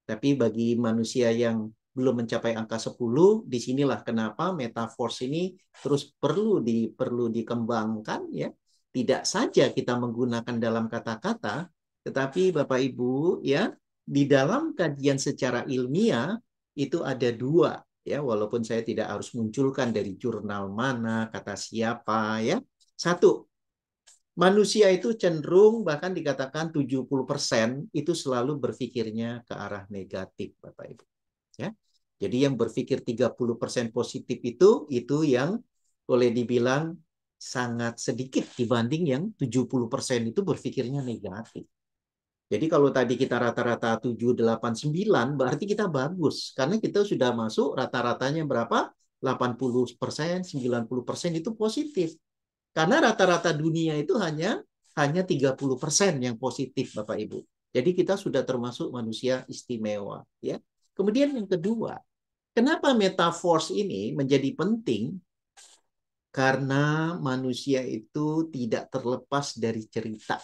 Tapi bagi manusia yang belum mencapai angka 10, disinilah kenapa metafor ini terus perlu dikembangkan, ya. Tidak saja kita menggunakan dalam kata-kata, tetapi Bapak Ibu, ya, di dalam kajian secara ilmiah itu ada 2, ya, walaupun saya tidak harus munculkan dari jurnal mana, kata siapa, ya. 1, Manusia itu cenderung bahkan dikatakan 70% itu selalu berpikirnya ke arah negatif, Bapak Ibu. Ya. Jadi yang berpikir 30% positif itu yang boleh dibilang sangat sedikit dibanding yang 70% itu berpikirnya negatif. Jadi kalau tadi kita rata-rata 7, 8, 9, berarti kita bagus. Karena kita sudah masuk rata-ratanya berapa? 80%, 90% itu positif. Karena rata-rata dunia itu hanya 30% yang positif, Bapak Ibu. Jadi kita sudah termasuk manusia istimewa. Ya. Kemudian yang kedua, kenapa metaforce ini menjadi penting? Karena manusia itu tidak terlepas dari cerita.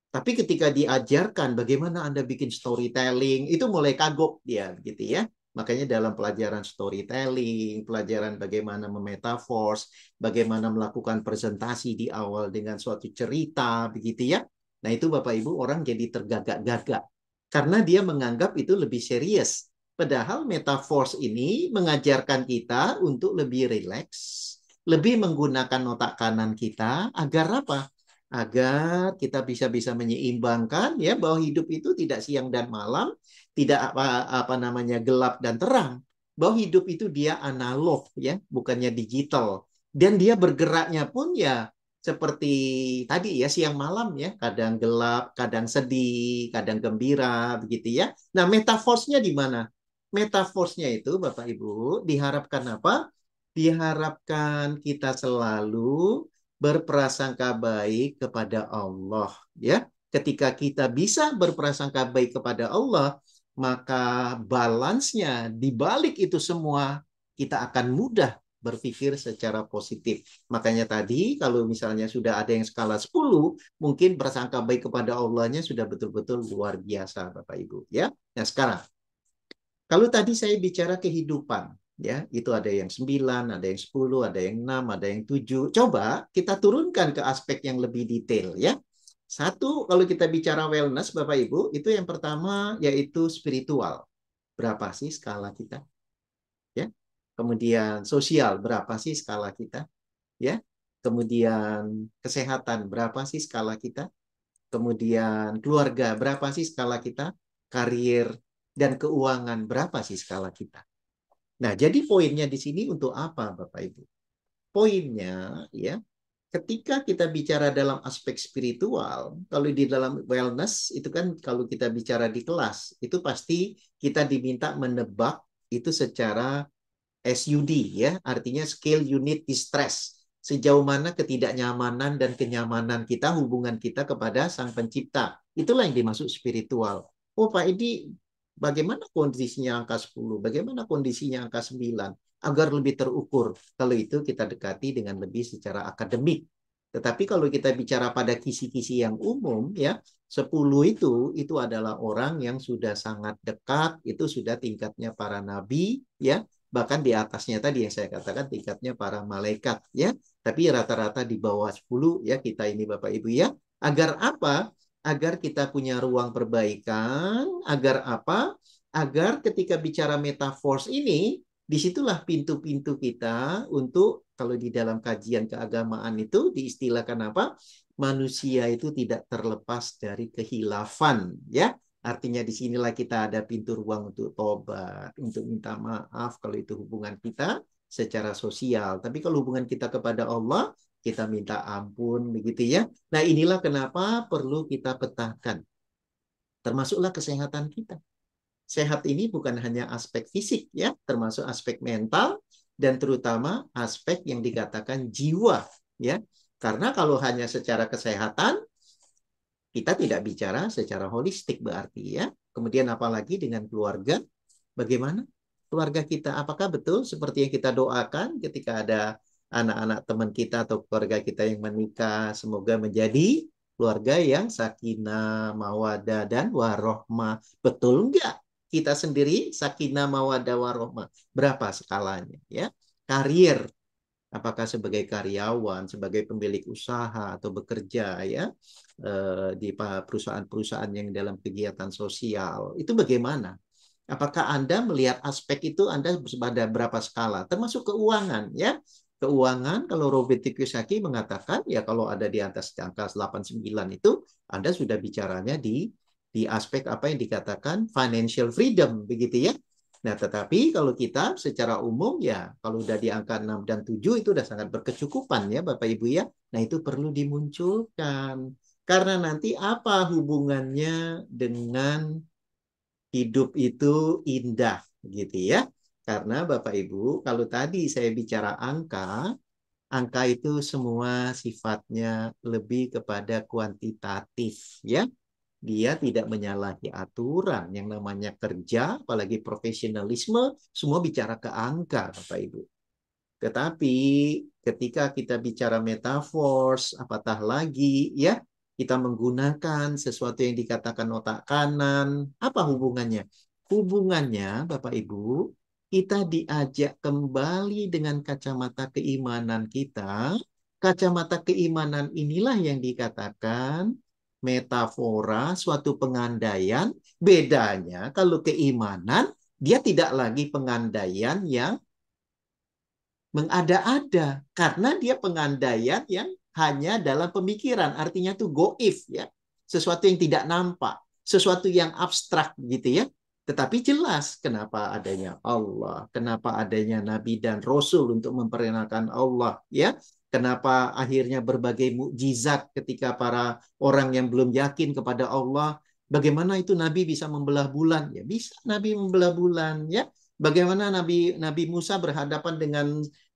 Tapi ketika diajarkan bagaimana Anda bikin storytelling, itu mulai kagok dia, gitu ya. Makanya dalam pelajaran storytelling, pelajaran bagaimana memetaforce, bagaimana melakukan presentasi di awal dengan suatu cerita, begitu ya. Nah itu Bapak Ibu orang jadi tergagak-gagak. Karena dia menganggap itu lebih serius. Padahal metaforce ini mengajarkan kita untuk lebih rileks, lebih menggunakan otak kanan kita, agar apa? Agar kita bisa menyeimbangkan ya bahwa hidup itu tidak siang dan malam, tidak apa namanya gelap dan terang. Bahwa hidup itu dia analog ya, bukannya digital. Dan dia bergeraknya pun ya seperti tadi ya siang malam ya, kadang gelap, kadang sedih, kadang gembira begitu ya. Nah, metaforsnya di mana? Metaforsnya itu Bapak Ibu diharapkan apa? Diharapkan kita selalu berprasangka baik kepada Allah ya. Ketika kita bisa berprasangka baik kepada Allah, maka balansnya di balik itu semua kita akan mudah berpikir secara positif. Makanya tadi kalau misalnya sudah ada yang skala 10, mungkin prasangka baik kepada Allahnya sudah betul-betul luar biasa Bapak Ibu ya. Nah, sekarang kalau tadi saya bicara kehidupan, ya, itu ada yang 9, ada yang 10, ada yang 6, ada yang 7. Coba kita turunkan ke aspek yang lebih detail, ya. Satu, kalau kita bicara wellness, Bapak Ibu, itu yang pertama yaitu spiritual. Berapa sih skala kita? Ya. Kemudian sosial, berapa sih skala kita? Ya. Kemudian kesehatan, berapa sih skala kita? Kemudian keluarga, berapa sih skala kita? Karir dan keuangan, berapa sih skala kita? Nah, jadi poinnya di sini untuk apa, Bapak Ibu? Poinnya, ya, ketika kita bicara dalam aspek spiritual, kalau di dalam wellness, itu kan kalau kita bicara di kelas, itu pasti kita diminta menebak itu secara SUD, ya, artinya scale unit distress. Sejauh mana ketidaknyamanan dan kenyamanan kita, hubungan kita kepada Sang Pencipta. Itulah yang dimaksud spiritual. Oh Pak Edi, bagaimana kondisinya angka 10? Bagaimana kondisinya angka 9? Agar lebih terukur. Kalau itu kita dekati dengan lebih secara akademik. Tetapi kalau kita bicara pada kisi-kisi yang umum, ya 10 itu adalah orang yang sudah sangat dekat, itu sudah tingkatnya para nabi, ya. Bahkan di atasnya tadi yang saya katakan tingkatnya para malaikat ya, tapi rata-rata di bawah 10 ya kita ini Bapak Ibu ya. Agar apa? Agar kita punya ruang perbaikan, agar apa? Agar ketika bicara metaforce ini, disitulah pintu-pintu kita untuk kalau di dalam kajian keagamaan itu diistilahkan apa? Manusia itu tidak terlepas dari kehilafan ya. Artinya disinilah kita ada pintu ruang untuk tobat, untuk minta maaf kalau itu hubungan kita secara sosial. Tapi kalau hubungan kita kepada Allah, kita minta ampun, begitu ya. Nah inilah kenapa perlu kita petakan. Termasuklah kesehatan kita. Sehat ini bukan hanya aspek fisik ya, termasuk aspek mental dan terutama aspek yang dikatakan jiwa ya. Karena kalau hanya secara kesehatan, kita tidak bicara secara holistik berarti ya. Kemudian apalagi dengan keluarga, bagaimana keluarga kita? Apakah betul seperti yang kita doakan ketika ada anak-anak teman kita atau keluarga kita yang menikah, semoga menjadi keluarga yang sakinah, mawadah, dan warohmah. Betul enggak? Kita sendiri sakinah, mawadah, warohmah. Berapa skalanya? Ya, karir. Apakah sebagai karyawan, sebagai pemilik usaha atau bekerja ya di perusahaan-perusahaan yang dalam kegiatan sosial itu bagaimana? Apakah Anda melihat aspek itu Anda pada berapa skala? Termasuk keuangan ya. keuangan, kalau Robert T. Kiyosaki mengatakan ya kalau ada di atas angka 89 itu Anda sudah bicaranya di aspek apa yang dikatakan financial freedom begitu ya. Nah, tetapi kalau kita secara umum ya kalau udah di angka 6 dan 7 itu udah sangat berkecukupan ya Bapak Ibu ya. Nah, itu perlu dimunculkan. Karena nanti apa hubungannya dengan hidup itu indah gitu ya. Karena Bapak Ibu, kalau tadi saya bicara angka, angka itu semua sifatnya lebih kepada kuantitatif ya. Dia tidak menyalahi aturan yang namanya kerja, apalagi profesionalisme, semua bicara ke angka Bapak Ibu. Tetapi ketika kita bicara metaphors, apatah lagi ya, kita menggunakan sesuatu yang dikatakan otak kanan, apa hubungannya? Hubungannya Bapak Ibu, kita diajak kembali dengan kacamata keimanan kita. Kacamata keimanan inilah yang dikatakan metafora, suatu pengandaian. Bedanya kalau keimanan, dia tidak lagi pengandaian yang mengada-ada karena dia pengandaian yang hanya dalam pemikiran, artinya itu goif ya, sesuatu yang tidak nampak, sesuatu yang abstrak gitu ya. Tetapi jelas kenapa adanya Allah, kenapa adanya Nabi dan Rasul untuk memperkenalkan Allah ya. Kenapa akhirnya berbagai mukjizat ketika para orang yang belum yakin kepada Allah, bagaimana itu Nabi bisa membelah bulan? Ya bisa Nabi membelah bulan ya. Bagaimana Nabi Musa berhadapan dengan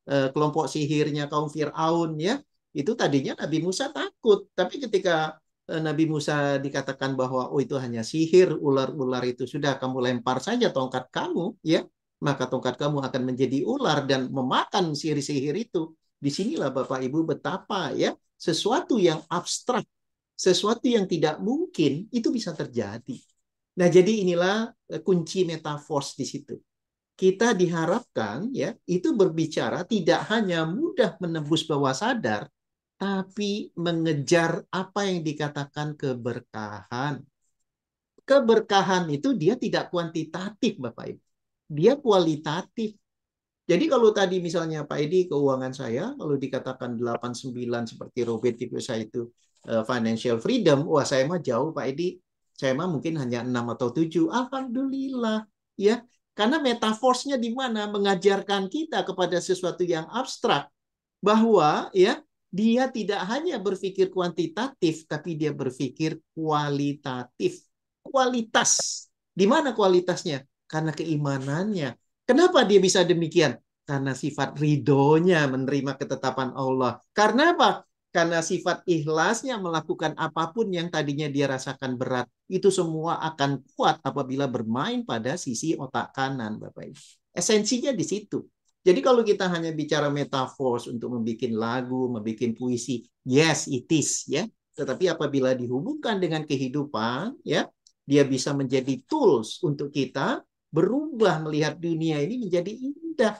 kelompok sihirnya kaum Fir'aun ya. Itu tadinya Nabi Musa takut, tapi ketika Nabi Musa dikatakan bahwa oh itu hanya sihir, ular-ular itu sudah kamu lempar saja tongkat kamu ya, maka tongkat kamu akan menjadi ular dan memakan sihir-sihir itu. Disinilah Bapak Ibu betapa ya sesuatu yang abstrak, sesuatu yang tidak mungkin itu bisa terjadi. Nah, jadi inilah kunci metafors di situ. Kita diharapkan ya itu berbicara tidak hanya mudah menembus bawah sadar, tapi mengejar apa yang dikatakan keberkahan. Keberkahan itu dia tidak kuantitatif Bapak Ibu. Dia kualitatif. Jadi kalau tadi misalnya Pak Edi keuangan saya kalau dikatakan 89 seperti Robert Kiyosaki itu financial freedom, wah saya mah jauh Pak Edi. Saya mah mungkin hanya 6 atau 7. Alhamdulillah ya. Karena metaforsnya di mana mengajarkan kita kepada sesuatu yang abstrak bahwa ya dia tidak hanya berpikir kuantitatif tapi dia berpikir kualitatif. Kualitas. Di mana kualitasnya? Karena keimanannya. Kenapa dia bisa demikian? Karena sifat ridhonya menerima ketetapan Allah. Karena apa? Karena sifat ikhlasnya melakukan apapun yang tadinya dia rasakan berat. Itu semua akan kuat apabila bermain pada sisi otak kanan, Bapak Ibu. Esensinya di situ. Jadi kalau kita hanya bicara metaphors untuk membuat lagu, membuat puisi, yes, it is, ya. Tetapi apabila dihubungkan dengan kehidupan, ya, dia bisa menjadi tools untuk kita berubah melihat dunia ini menjadi indah.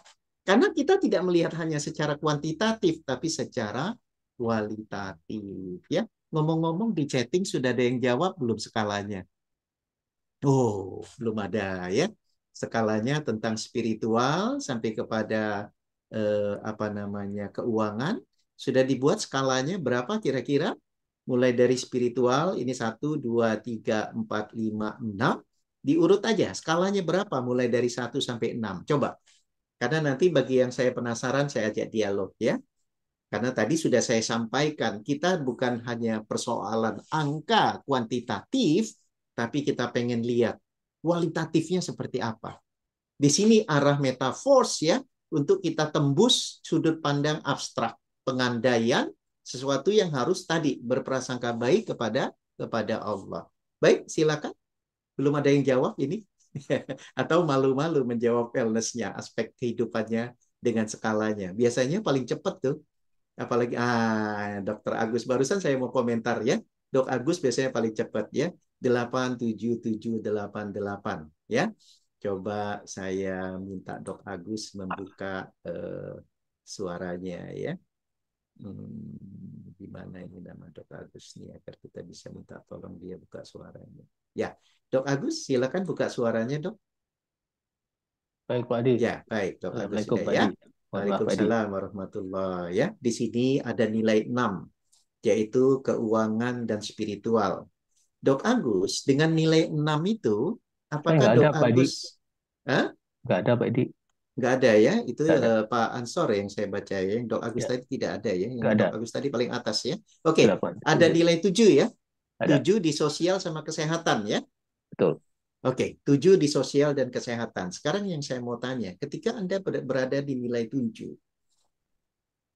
Karena kita tidak melihat hanya secara kuantitatif, tapi secara kualitatif. Ya, ngomong-ngomong di chatting sudah ada yang jawab belum skalanya? Oh, belum ada ya. Skalanya tentang spiritual sampai kepada apa namanya keuangan sudah dibuat skalanya berapa kira-kira? Mulai dari spiritual ini 1, 2, 3, 4, 5, 6. Diurut aja skalanya berapa mulai dari 1 sampai 6. Coba. Karena nanti bagi yang saya penasaran saya ajak dialog ya. Karena tadi sudah saya sampaikan kita bukan hanya persoalan angka kuantitatif tapi kita pengen lihat kualitatifnya seperti apa. Di sini arah metafors ya untuk kita tembus sudut pandang abstrak, pengandaian sesuatu yang harus tadi berprasangka baik kepada Allah. Baik, silakan. Belum ada yang jawab ini? Atau malu-malu menjawab wellness-nya, aspek kehidupannya dengan skalanya. Biasanya paling cepat tuh. Apalagi Dokter Agus barusan saya mau komentar ya. Dok Agus biasanya paling cepat ya. 87788 ya. Coba saya minta Dok Agus membuka suaranya ya. Gimana ini nama Dok Agus nih agar kita bisa minta tolong dia buka suaranya. Ya, Dok Agus silakan buka suaranya Dok.
Baik Pak Adi.
Ya, baik Dok Agus
Assalamualaikum
sudah
Pak
ya.
Adi. Mohon maaf Pak Edi.
Waalaikumsalam warahmatullahi ya. Di sini ada nilai 6, yaitu keuangan dan spiritual. Dok Agus, dengan nilai 6 itu, apakah
Nggak ada
Dok
Pak Edi.
Agus, Hah?
Nggak ada Pak Edi.
Nggak ada ya? Itu
Nggak ada.
Pak Ansor yang saya baca ya. Yang Dok Agus
Ya,
tadi tidak ada ya. Yang
nggak ada.
Dok Agus tadi paling atas ya. Oke,
8,
ada
7.
nilai 7 ya.
Ada.
7 di sosial sama kesehatan ya.
Betul.
Oke, 7 di sosial dan kesehatan. Sekarang yang saya mau tanya, ketika Anda berada di nilai 7,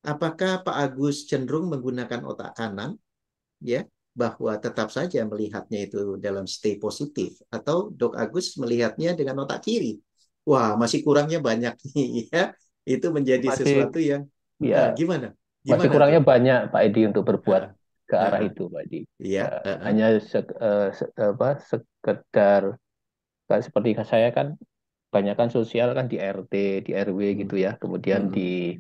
apakah Pak Agus cenderung menggunakan otak kanan, ya, bahwa tetap saja melihatnya itu dalam stay positif, atau Dok Agus melihatnya dengan otak kiri? Wah, masih kurangnya banyak nih, ya. Itu menjadi
Masih
sesuatu yang
ya
gimana?
masih
Gimana
kurangnya
tuh?
banyak Pak Edi untuk berbuat
Ah,
ke arah
ah,
itu Pak Edi.
Iya,
Hanya sekedar kayak seperti saya kan kebanyakan sosial kan di RT, di RW gitu ya. Kemudian di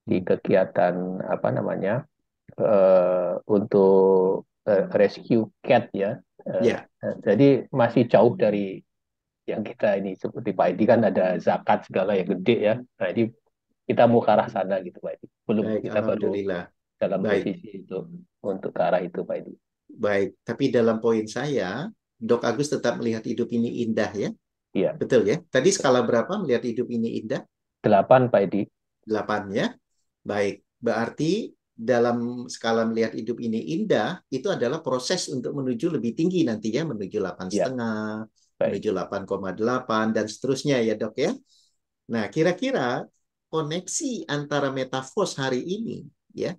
kegiatan apa namanya untuk rescue cat ya.
ya,
Jadi masih jauh dari yang kita ini seperti Pak Edi kan ada zakat segala yang gede ya. Nah, ini kita mau ke arah sana gitu Pak Edi. Belum,
baik,
kita baru
alhamdulillah.
dalam
Baik,
posisi itu untuk ke arah itu Pak Edi.
baik. Tapi dalam poin saya, Dok Agus tetap melihat hidup ini indah ya.
Iya,
Betul ya? Tadi skala berapa melihat hidup ini indah?
8 Pak Edi.
8 ya. Baik. Berarti dalam skala melihat hidup ini indah, itu adalah proses untuk menuju lebih tinggi nantinya, menuju 8,5,
Iya, baik.
menuju 8,8, dan seterusnya ya dok ya. Nah, kira-kira koneksi antara metafos hari ini ya,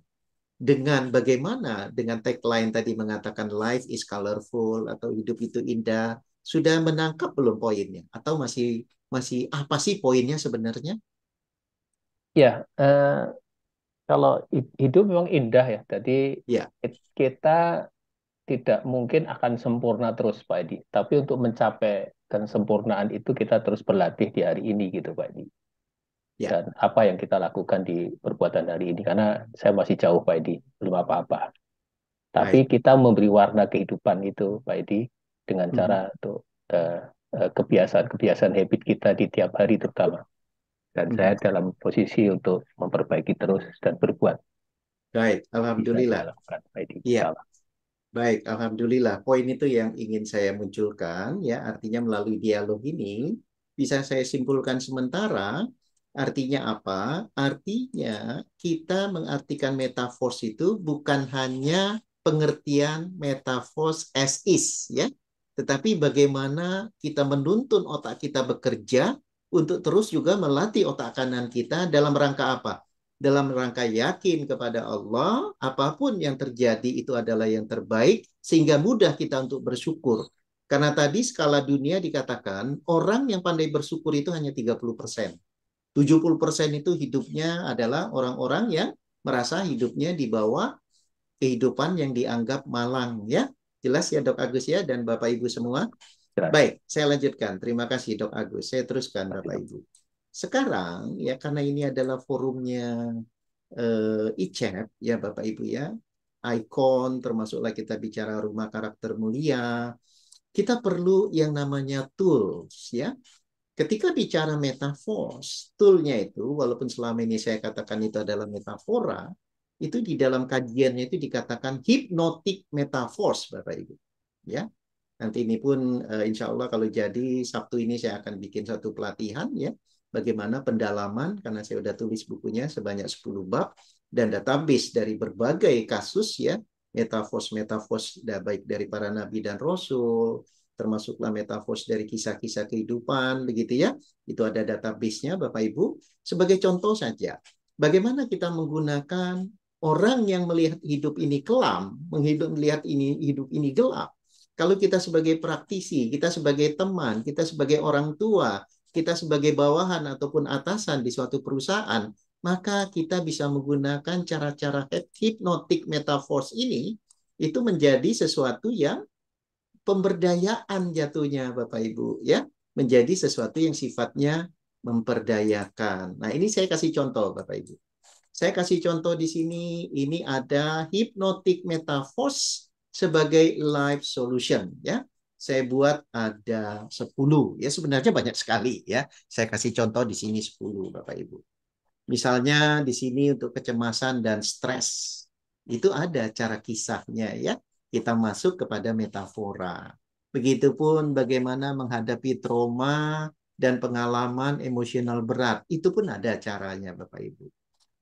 dengan bagaimana dengan tagline tadi mengatakan life is colorful atau hidup itu indah, sudah menangkap belum poinnya? Atau masih apa sih poinnya sebenarnya?
Ya, kalau hidup memang indah ya. Jadi
Ya,
kita tidak mungkin akan sempurna terus Pak Edi. Tapi untuk mencapai kesempurnaan itu kita terus berlatih di hari ini gitu Pak Edi.
ya,
Dan apa yang kita lakukan di perbuatan hari ini. Karena saya masih jauh Pak Edi, belum apa-apa. Tapi
baik.
kita memberi warna kehidupan itu Pak Edi dengan cara untuk kebiasaan-kebiasaan habit kita di tiap hari terutama. Dan saya dalam posisi untuk memperbaiki terus dan berbuat
Baik,
bisa
alhamdulillah.
saya lakukan Pak Edi.
Iya,
Insya Allah.
baik, alhamdulillah. Poin itu yang ingin saya munculkan, ya, artinya melalui dialog ini bisa saya simpulkan sementara. Artinya apa? Artinya kita mengartikan metafors itu bukan hanya pengertian metafors as is, ya, tetapi bagaimana kita menuntun otak kita bekerja untuk terus juga melatih otak kanan kita dalam rangka apa? Dalam rangka yakin kepada Allah, apapun yang terjadi itu adalah yang terbaik, sehingga mudah kita untuk bersyukur. Karena tadi skala dunia dikatakan, orang yang pandai bersyukur itu hanya 30%. 70% itu hidupnya adalah orang-orang yang merasa hidupnya di bawah kehidupan yang dianggap malang. Ya, jelas ya Dok Agus ya, dan Bapak Ibu semua.
Jelas.
Baik, saya lanjutkan. Terima kasih Dok Agus. Saya teruskan Bapak Ibu. Sekarang ya, karena ini adalah forumnya ICEP ya Bapak Ibu ya, ikon, termasuklah kita bicara rumah karakter mulia, kita perlu yang namanya tools ya. Ketika bicara metafors, toolnya itu walaupun selama ini saya katakan itu adalah metafora, itu di dalam kajiannya itu dikatakan hypnotic metaphors Bapak Ibu ya. Nanti ini pun insya Allah kalau jadi Sabtu ini saya akan bikin satu pelatihan ya, bagaimana pendalaman, karena saya sudah tulis bukunya sebanyak 10 bab dan database dari berbagai kasus ya, metafors baik dari para nabi dan rasul, termasuklah metafors dari kisah-kisah kehidupan begitu ya. Itu ada database-nya Bapak Ibu. Sebagai contoh saja, bagaimana kita menggunakan orang yang melihat hidup ini kelam, melihat hidup ini gelap. Kalau kita sebagai praktisi, kita sebagai teman, kita sebagai orang tua, kita sebagai bawahan ataupun atasan di suatu perusahaan, maka kita bisa menggunakan cara-cara hypnotic metaphors ini, itu menjadi sesuatu yang pemberdayaan jatuhnya Bapak Ibu ya, menjadi sesuatu yang sifatnya memperdayakan. Nah, ini saya kasih contoh Bapak Ibu. Saya kasih contoh di sini, ini ada hypnotic metaphors sebagai life solution ya. Saya buat ada 10 ya, sebenarnya banyak sekali ya. Saya kasih contoh di sini 10 Bapak Ibu. Misalnya di sini untuk kecemasan dan stres. Itu ada cara kisahnya ya. Kita masuk kepada metafora. Begitupun bagaimana menghadapi trauma dan pengalaman emosional berat. Itu pun ada caranya Bapak Ibu.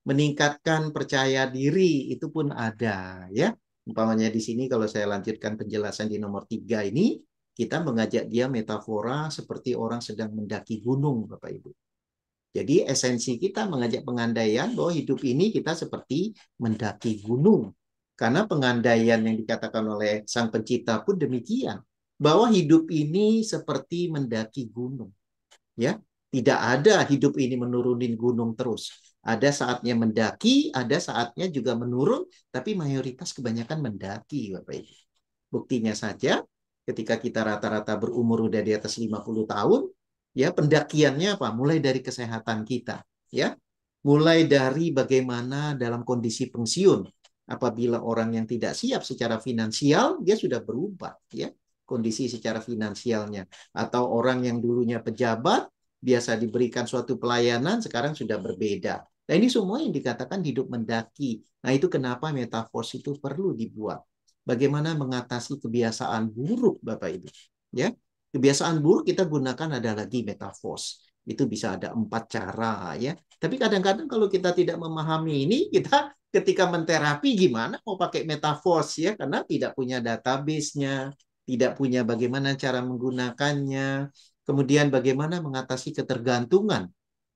Meningkatkan percaya diri itu pun ada ya. Umpamanya di sini kalau saya lanjutkan penjelasan di nomor 3 ini, kita mengajak dia metafora seperti orang sedang mendaki gunung Bapak Ibu. Jadi esensi kita mengajak pengandaian bahwa hidup ini kita seperti mendaki gunung. Karena pengandaian yang dikatakan oleh Sang Pencipta pun demikian. Bahwa hidup ini seperti mendaki gunung. Ya, tidak ada hidup ini menurunin gunung terus. Ada saatnya mendaki, ada saatnya juga menurun, tapi mayoritas kebanyakan mendaki, Bapak Ibu. Buktinya saja, ketika kita rata-rata berumur udah di atas 50 tahun, ya pendakiannya apa? Mulai dari kesehatan kita, ya. Mulai dari bagaimana dalam kondisi pensiun. Apabila orang yang tidak siap secara finansial, dia sudah berubah, ya. Kondisi secara finansialnya. Atau orang yang dulunya pejabat, biasa diberikan suatu pelayanan, sekarang sudah berbeda. Nah, ini semua yang dikatakan hidup mendaki. Nah, itu kenapa metaphors itu perlu dibuat. Bagaimana mengatasi kebiasaan buruk, Bapak Ibu. Ya, kebiasaan buruk kita gunakan ada lagi metaphors. Itu bisa ada 4 cara ya. Tapi kadang-kadang kalau kita tidak memahami ini, kita ketika menterapi gimana mau pakai metaphors ya, karena tidak punya database-nya, tidak punya bagaimana cara menggunakannya. Kemudian bagaimana mengatasi ketergantungan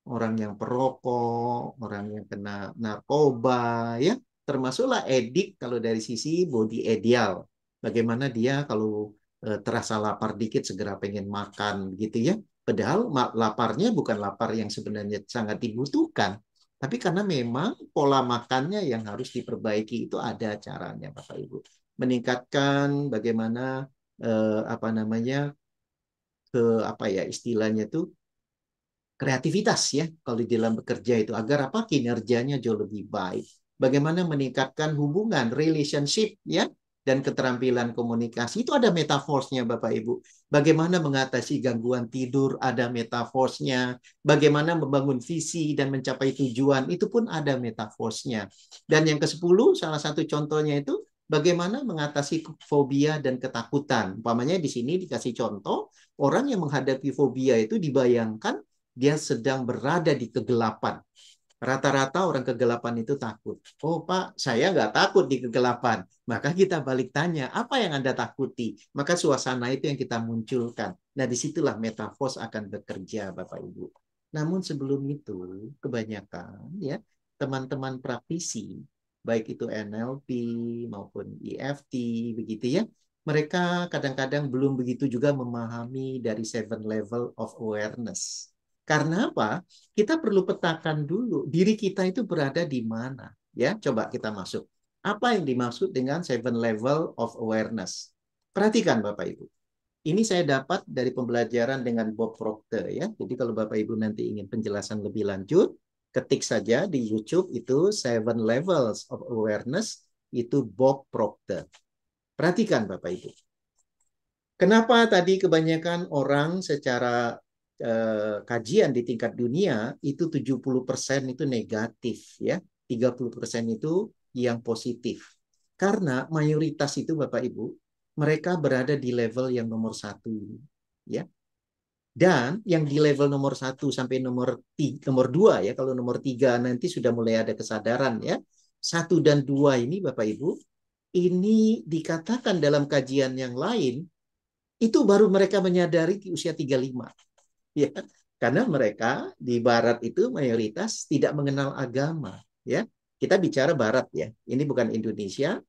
orang yang perokok, orang yang kena narkoba, ya, termasuklah edik kalau dari sisi body ideal. Bagaimana dia kalau terasa lapar dikit segera pengen makan, gitu ya. Padahal laparnya bukan lapar yang sebenarnya sangat dibutuhkan, tapi karena memang pola makannya yang harus diperbaiki itu ada caranya, Bapak Ibu. Meningkatkan bagaimana apa namanya apa ya istilahnya itu kreativitas ya kalau di dalam bekerja itu agar apa kinerjanya jauh lebih baik. Bagaimana meningkatkan hubungan relationship ya dan keterampilan komunikasi itu ada metaforsnya Bapak Ibu. Bagaimana mengatasi gangguan tidur ada metaforsnya. Bagaimana membangun visi dan mencapai tujuan itu pun ada metaforsnya. Dan yang ke-10 salah satu contohnya itu bagaimana mengatasi fobia dan ketakutan. Umpamanya di sini dikasih contoh orang yang menghadapi fobia itu dibayangkan dia sedang berada di kegelapan. Rata-rata orang kegelapan itu takut. Oh Pak, saya nggak takut di kegelapan. Maka kita balik tanya, apa yang Anda takuti? Maka suasana itu yang kita munculkan. Nah disitulah metafors akan bekerja Bapak Ibu. Namun sebelum itu, kebanyakan ya teman-teman praktisi, baik itu NLP maupun EFT, begitu ya, mereka kadang-kadang belum begitu juga memahami dari 7 level of awareness. Karena apa? Kita perlu petakan dulu diri kita itu berada di mana. Ya, coba kita masuk. Apa yang dimaksud dengan 7 level of awareness? Perhatikan Bapak Ibu. Ini saya dapat dari pembelajaran dengan Bob Proctor ya. Jadi kalau Bapak Ibu nanti ingin penjelasan lebih lanjut, ketik saja di YouTube itu 7 levels of awareness itu Bob Proctor. Perhatikan Bapak Ibu. Kenapa tadi kebanyakan orang secara kajian di tingkat dunia itu 70% itu negatif ya, 30% itu yang positif. Karena mayoritas itu Bapak Ibu, mereka berada di level yang nomor 1 ini, ya. Dan yang di level nomor 1 sampai nomor 2 ya, kalau nomor 3 nanti sudah mulai ada kesadaran ya. 1 dan 2 ini Bapak Ibu, ini dikatakan dalam kajian yang lain itu baru mereka menyadari di usia 35. Ya, karena mereka di barat itu mayoritas tidak mengenal agama ya. Kita bicara barat ya. Ini bukan Indonesia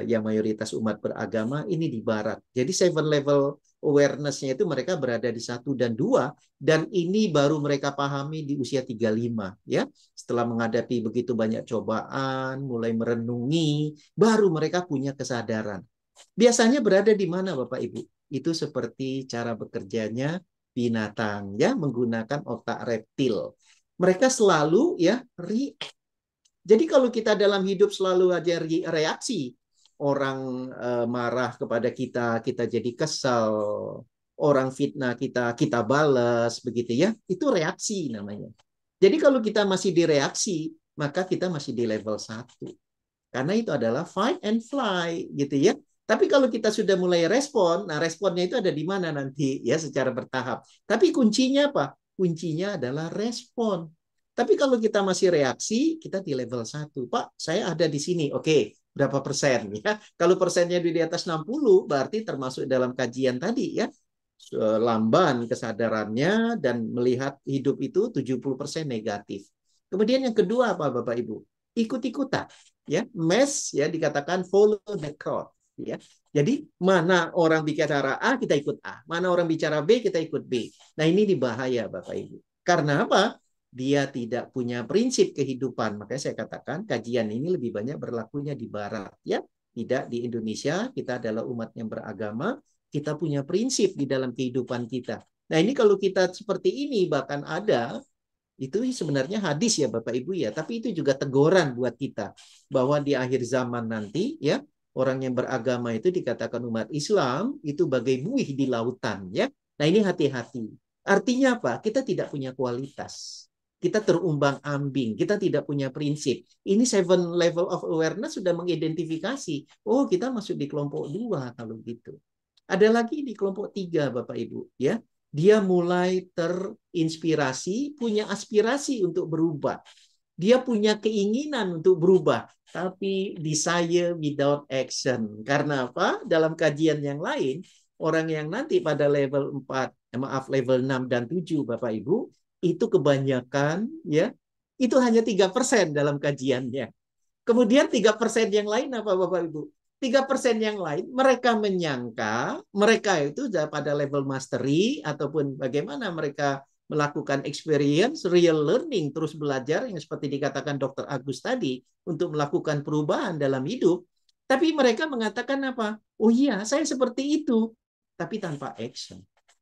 yang mayoritas umat beragama, ini di barat. Jadi 7 level awareness-nya itu mereka berada di 1 dan 2 dan ini baru mereka pahami di usia 35 ya. Setelah menghadapi begitu banyak cobaan, mulai merenungi, baru mereka punya kesadaran. Biasanya berada di mana Bapak Ibu? Itu seperti cara bekerjanya binatang ya, menggunakan otak reptil. Mereka selalu ya react. Jadi kalau kita dalam hidup selalu aja reaksi, orang marah kepada kita, kita jadi kesal, orang fitnah kita, kita balas begitu ya, itu reaksi namanya. Jadi kalau kita masih di reaksi, maka kita masih di level 1. Karena itu adalah fight and fly gitu ya. Tapi kalau kita sudah mulai respon, nah responnya itu ada di mana nanti ya secara bertahap. Tapi kuncinya apa? Kuncinya adalah respon. Tapi kalau kita masih reaksi, kita di level 1. Pak, saya ada di sini. Oke, berapa persen ya? Kalau persennya di atas 60, berarti termasuk dalam kajian tadi ya. Lamban kesadarannya dan melihat hidup itu 70% negatif. Kemudian yang kedua apa Bapak Ibu? Ikut-ikutan ya, mass ya, dikatakan follow the crowd ya. Jadi mana orang bicara A kita ikut A, mana orang bicara B kita ikut B. Nah, ini bahaya Bapak Ibu. Karena apa? Dia tidak punya prinsip kehidupan. Makanya saya katakan kajian ini lebih banyak berlakunya di barat ya. Tidak di Indonesia, kita adalah umat yang beragama, kita punya prinsip di dalam kehidupan kita. Nah, ini kalau kita seperti ini bahkan ada itu sebenarnya hadis ya Bapak Ibu ya, tapi itu juga teguran buat kita bahwa di akhir zaman nanti ya, orang yang beragama itu dikatakan umat Islam itu bagai buih di lautan ya. Nah, ini hati-hati. Artinya apa? Kita tidak punya kualitas. Kita terumbang-ambing, kita tidak punya prinsip. Ini 7 level of awareness sudah mengidentifikasi, oh kita masuk di kelompok 2 kalau gitu. Ada lagi di kelompok 3 Bapak Ibu ya. Dia mulai terinspirasi, punya aspirasi untuk berubah. Dia punya keinginan untuk berubah, tapi desire without action. Karena apa? Dalam kajian yang lain, orang yang nanti pada level 4, level 6 dan 7 Bapak Ibu, itu kebanyakan ya, itu hanya 3% dalam kajiannya. Kemudian 3% yang lain apa Bapak Ibu? 3% yang lain mereka menyangka mereka itu pada level mastery ataupun bagaimana mereka melakukan experience, real learning, terus belajar yang seperti dikatakan Dr. Agus tadi untuk melakukan perubahan dalam hidup. Tapi mereka mengatakan apa? Oh iya, saya seperti itu, tapi tanpa action.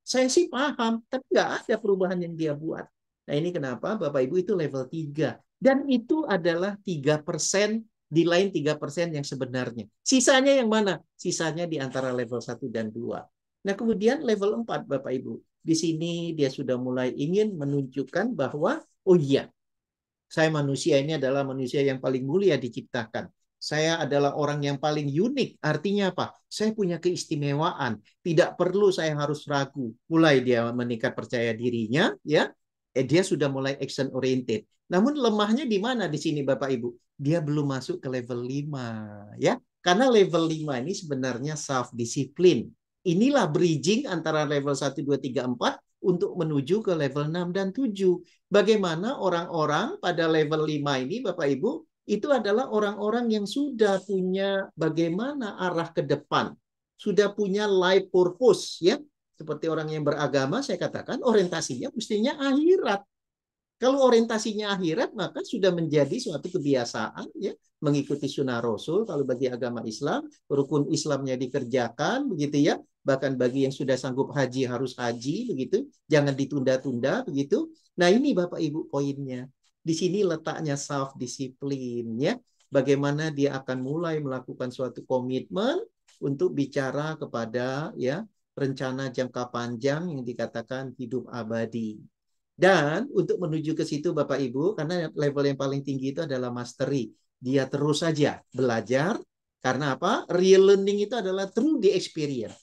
Saya sih paham, tapi nggak ada perubahan yang dia buat. Nah, ini kenapa Bapak Ibu itu level 3. Dan itu adalah 3% di lain 3% yang sebenarnya. Sisanya yang mana? Sisanya di antara level 1 dan 2. Nah, kemudian level 4 Bapak Ibu. Di sini dia sudah mulai ingin menunjukkan bahwa oh iya, saya manusia ini adalah manusia yang paling mulia diciptakan. Saya adalah orang yang paling unik. Artinya apa? Saya punya keistimewaan. Tidak perlu saya harus ragu. Mulai dia meningkat percaya dirinya, ya. Dia sudah mulai action oriented. Namun lemahnya di mana di sini Bapak Ibu? Dia belum masuk ke level 5, ya. Karena level 5 ini sebenarnya self discipline. Inilah bridging antara level 1 2 3 4 untuk menuju ke level 6 dan 7. Bagaimana orang-orang pada level 5 ini Bapak Ibu itu adalah orang-orang yang sudah punya bagaimana arah ke depan, sudah punya life purpose ya. Seperti orang yang beragama saya katakan orientasinya mestinya akhirat. Kalau orientasinya akhirat maka sudah menjadi suatu kebiasaan ya, mengikuti sunnah Rasul. Kalau bagi agama Islam rukun Islamnya dikerjakan begitu ya. Bahkan bagi yang sudah sanggup haji harus haji begitu, jangan ditunda-tunda begitu. Nah, ini Bapak Ibu poinnya. Di sini letaknya self discipline ya. Bagaimana dia akan mulai melakukan suatu komitmen untuk bicara kepada ya rencana jangka panjang yang dikatakan hidup abadi. Dan untuk menuju ke situ Bapak Ibu, karena level yang paling tinggi itu adalah mastery. Dia terus saja belajar. Karena apa? Real learning itu adalah through the experience.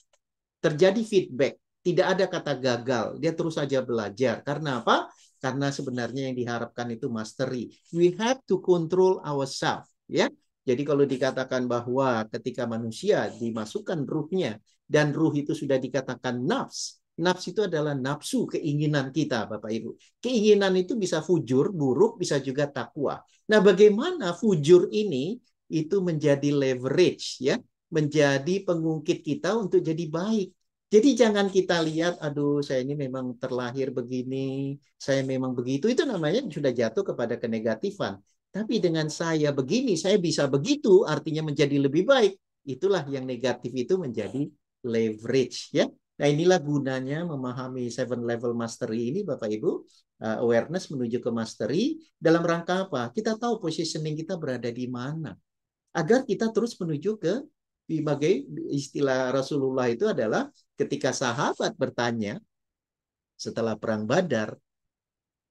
Terjadi feedback. Tidak ada kata gagal. Dia terus saja belajar. Karena apa? Karena sebenarnya yang diharapkan itu mastery. We have to control ourselves. Ya. Jadi kalau dikatakan bahwa ketika manusia dimasukkan ruhnya, dan ruh itu sudah dikatakan nafs. Nafs itu adalah nafsu, keinginan kita Bapak Ibu. Keinginan itu bisa fujur, buruk, bisa juga takwa. Nah, bagaimana fujur ini itu menjadi leverage ya, menjadi pengungkit kita untuk jadi baik. Jadi jangan kita lihat, aduh saya ini memang terlahir begini, saya memang begitu. Itu namanya sudah jatuh kepada kenegatifan. Tapi dengan saya begini, saya bisa begitu, artinya menjadi lebih baik. Itulah yang negatif itu menjadi leverage ya. Nah, inilah gunanya memahami 7 level mastery ini Bapak Ibu. Awareness menuju ke mastery dalam rangka apa? Kita tahu positioning kita berada di mana. Agar kita terus menuju ke sebagai istilah Rasulullah itu adalah ketika sahabat bertanya setelah perang Badar,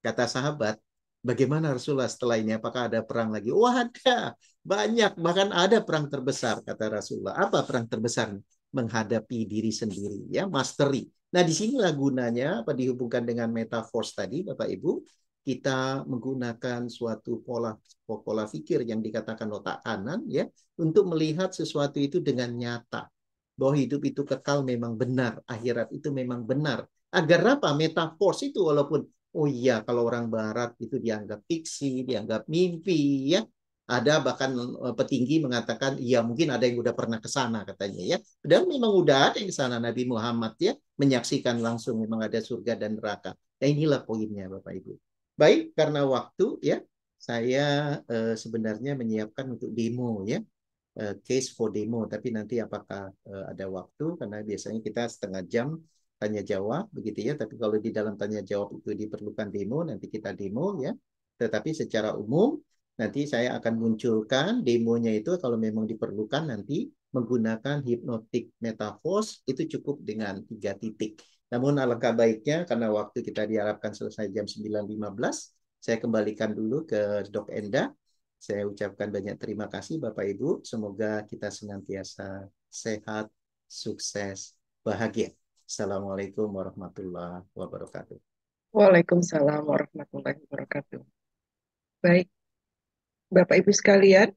kata sahabat, Bagaimana Rasulullah setelah ini? Apakah ada perang lagi? Oh ada, banyak. Bahkan ada perang terbesar, kata Rasulullah. Apa perang terbesar? Menghadapi diri sendiri, ya, mastery. Nah, disinilah gunanya, apa dihubungkan dengan metaphors tadi, Bapak Ibu, kita menggunakan suatu pola pikir yang dikatakan otak kanan, ya, untuk melihat sesuatu itu dengan nyata. Bahwa hidup itu kekal memang benar, akhirat itu memang benar. Agar apa? Metaphors itu walaupun oh iya, kalau orang Barat itu dianggap fiksi, dianggap mimpi, ya. Ada bahkan petinggi mengatakan, iya mungkin ada yang udah pernah ke sana katanya, ya. Dan memang udah ada yang ke sana, Nabi Muhammad, ya, menyaksikan langsung memang ada surga dan neraka. Nah, inilah poinnya, Bapak Ibu. Baik, karena waktu, ya, saya sebenarnya menyiapkan untuk demo, ya, case for demo, tapi nanti apakah ada waktu, karena biasanya kita setengah jam tanya jawab begitu, ya, tapi kalau di dalam tanya jawab itu diperlukan demo, nanti kita demo, ya, tetapi secara umum nanti saya akan munculkan demonya itu kalau memang diperlukan nanti menggunakan hypnotic metaphors itu cukup dengan 3 titik. Namun alangkah baiknya karena waktu kita diharapkan selesai jam 9.15, saya kembalikan dulu ke Dok Enda. Saya ucapkan banyak terima kasih Bapak Ibu. Semoga kita senantiasa sehat, sukses, bahagia. Assalamualaikum warahmatullahi wabarakatuh.
Waalaikumsalam warahmatullahi wabarakatuh. Baik, Bapak Ibu sekalian,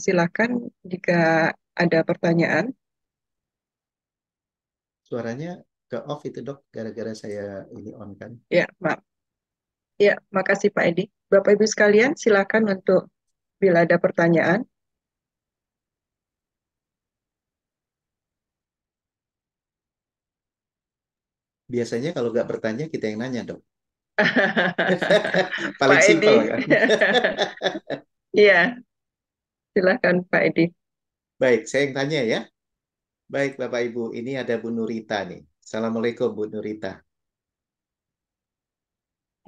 silakan jika ada pertanyaan.
Suaranya ke off itu Dok, gara-gara saya ini on kan.
Ya, maaf. Ya, makasih Pak Edi. Bapak Ibu sekalian, silakan untuk bila ada pertanyaan.
Biasanya kalau nggak bertanya kita yang nanya Dok.
Pak
Paling
Edi.
simpel kan.
Iya, silakan Pak Edi.
Baik, saya yang tanya ya. Baik Bapak Ibu, ini ada Bu Nurita nih. Assalamualaikum Bu Nurita.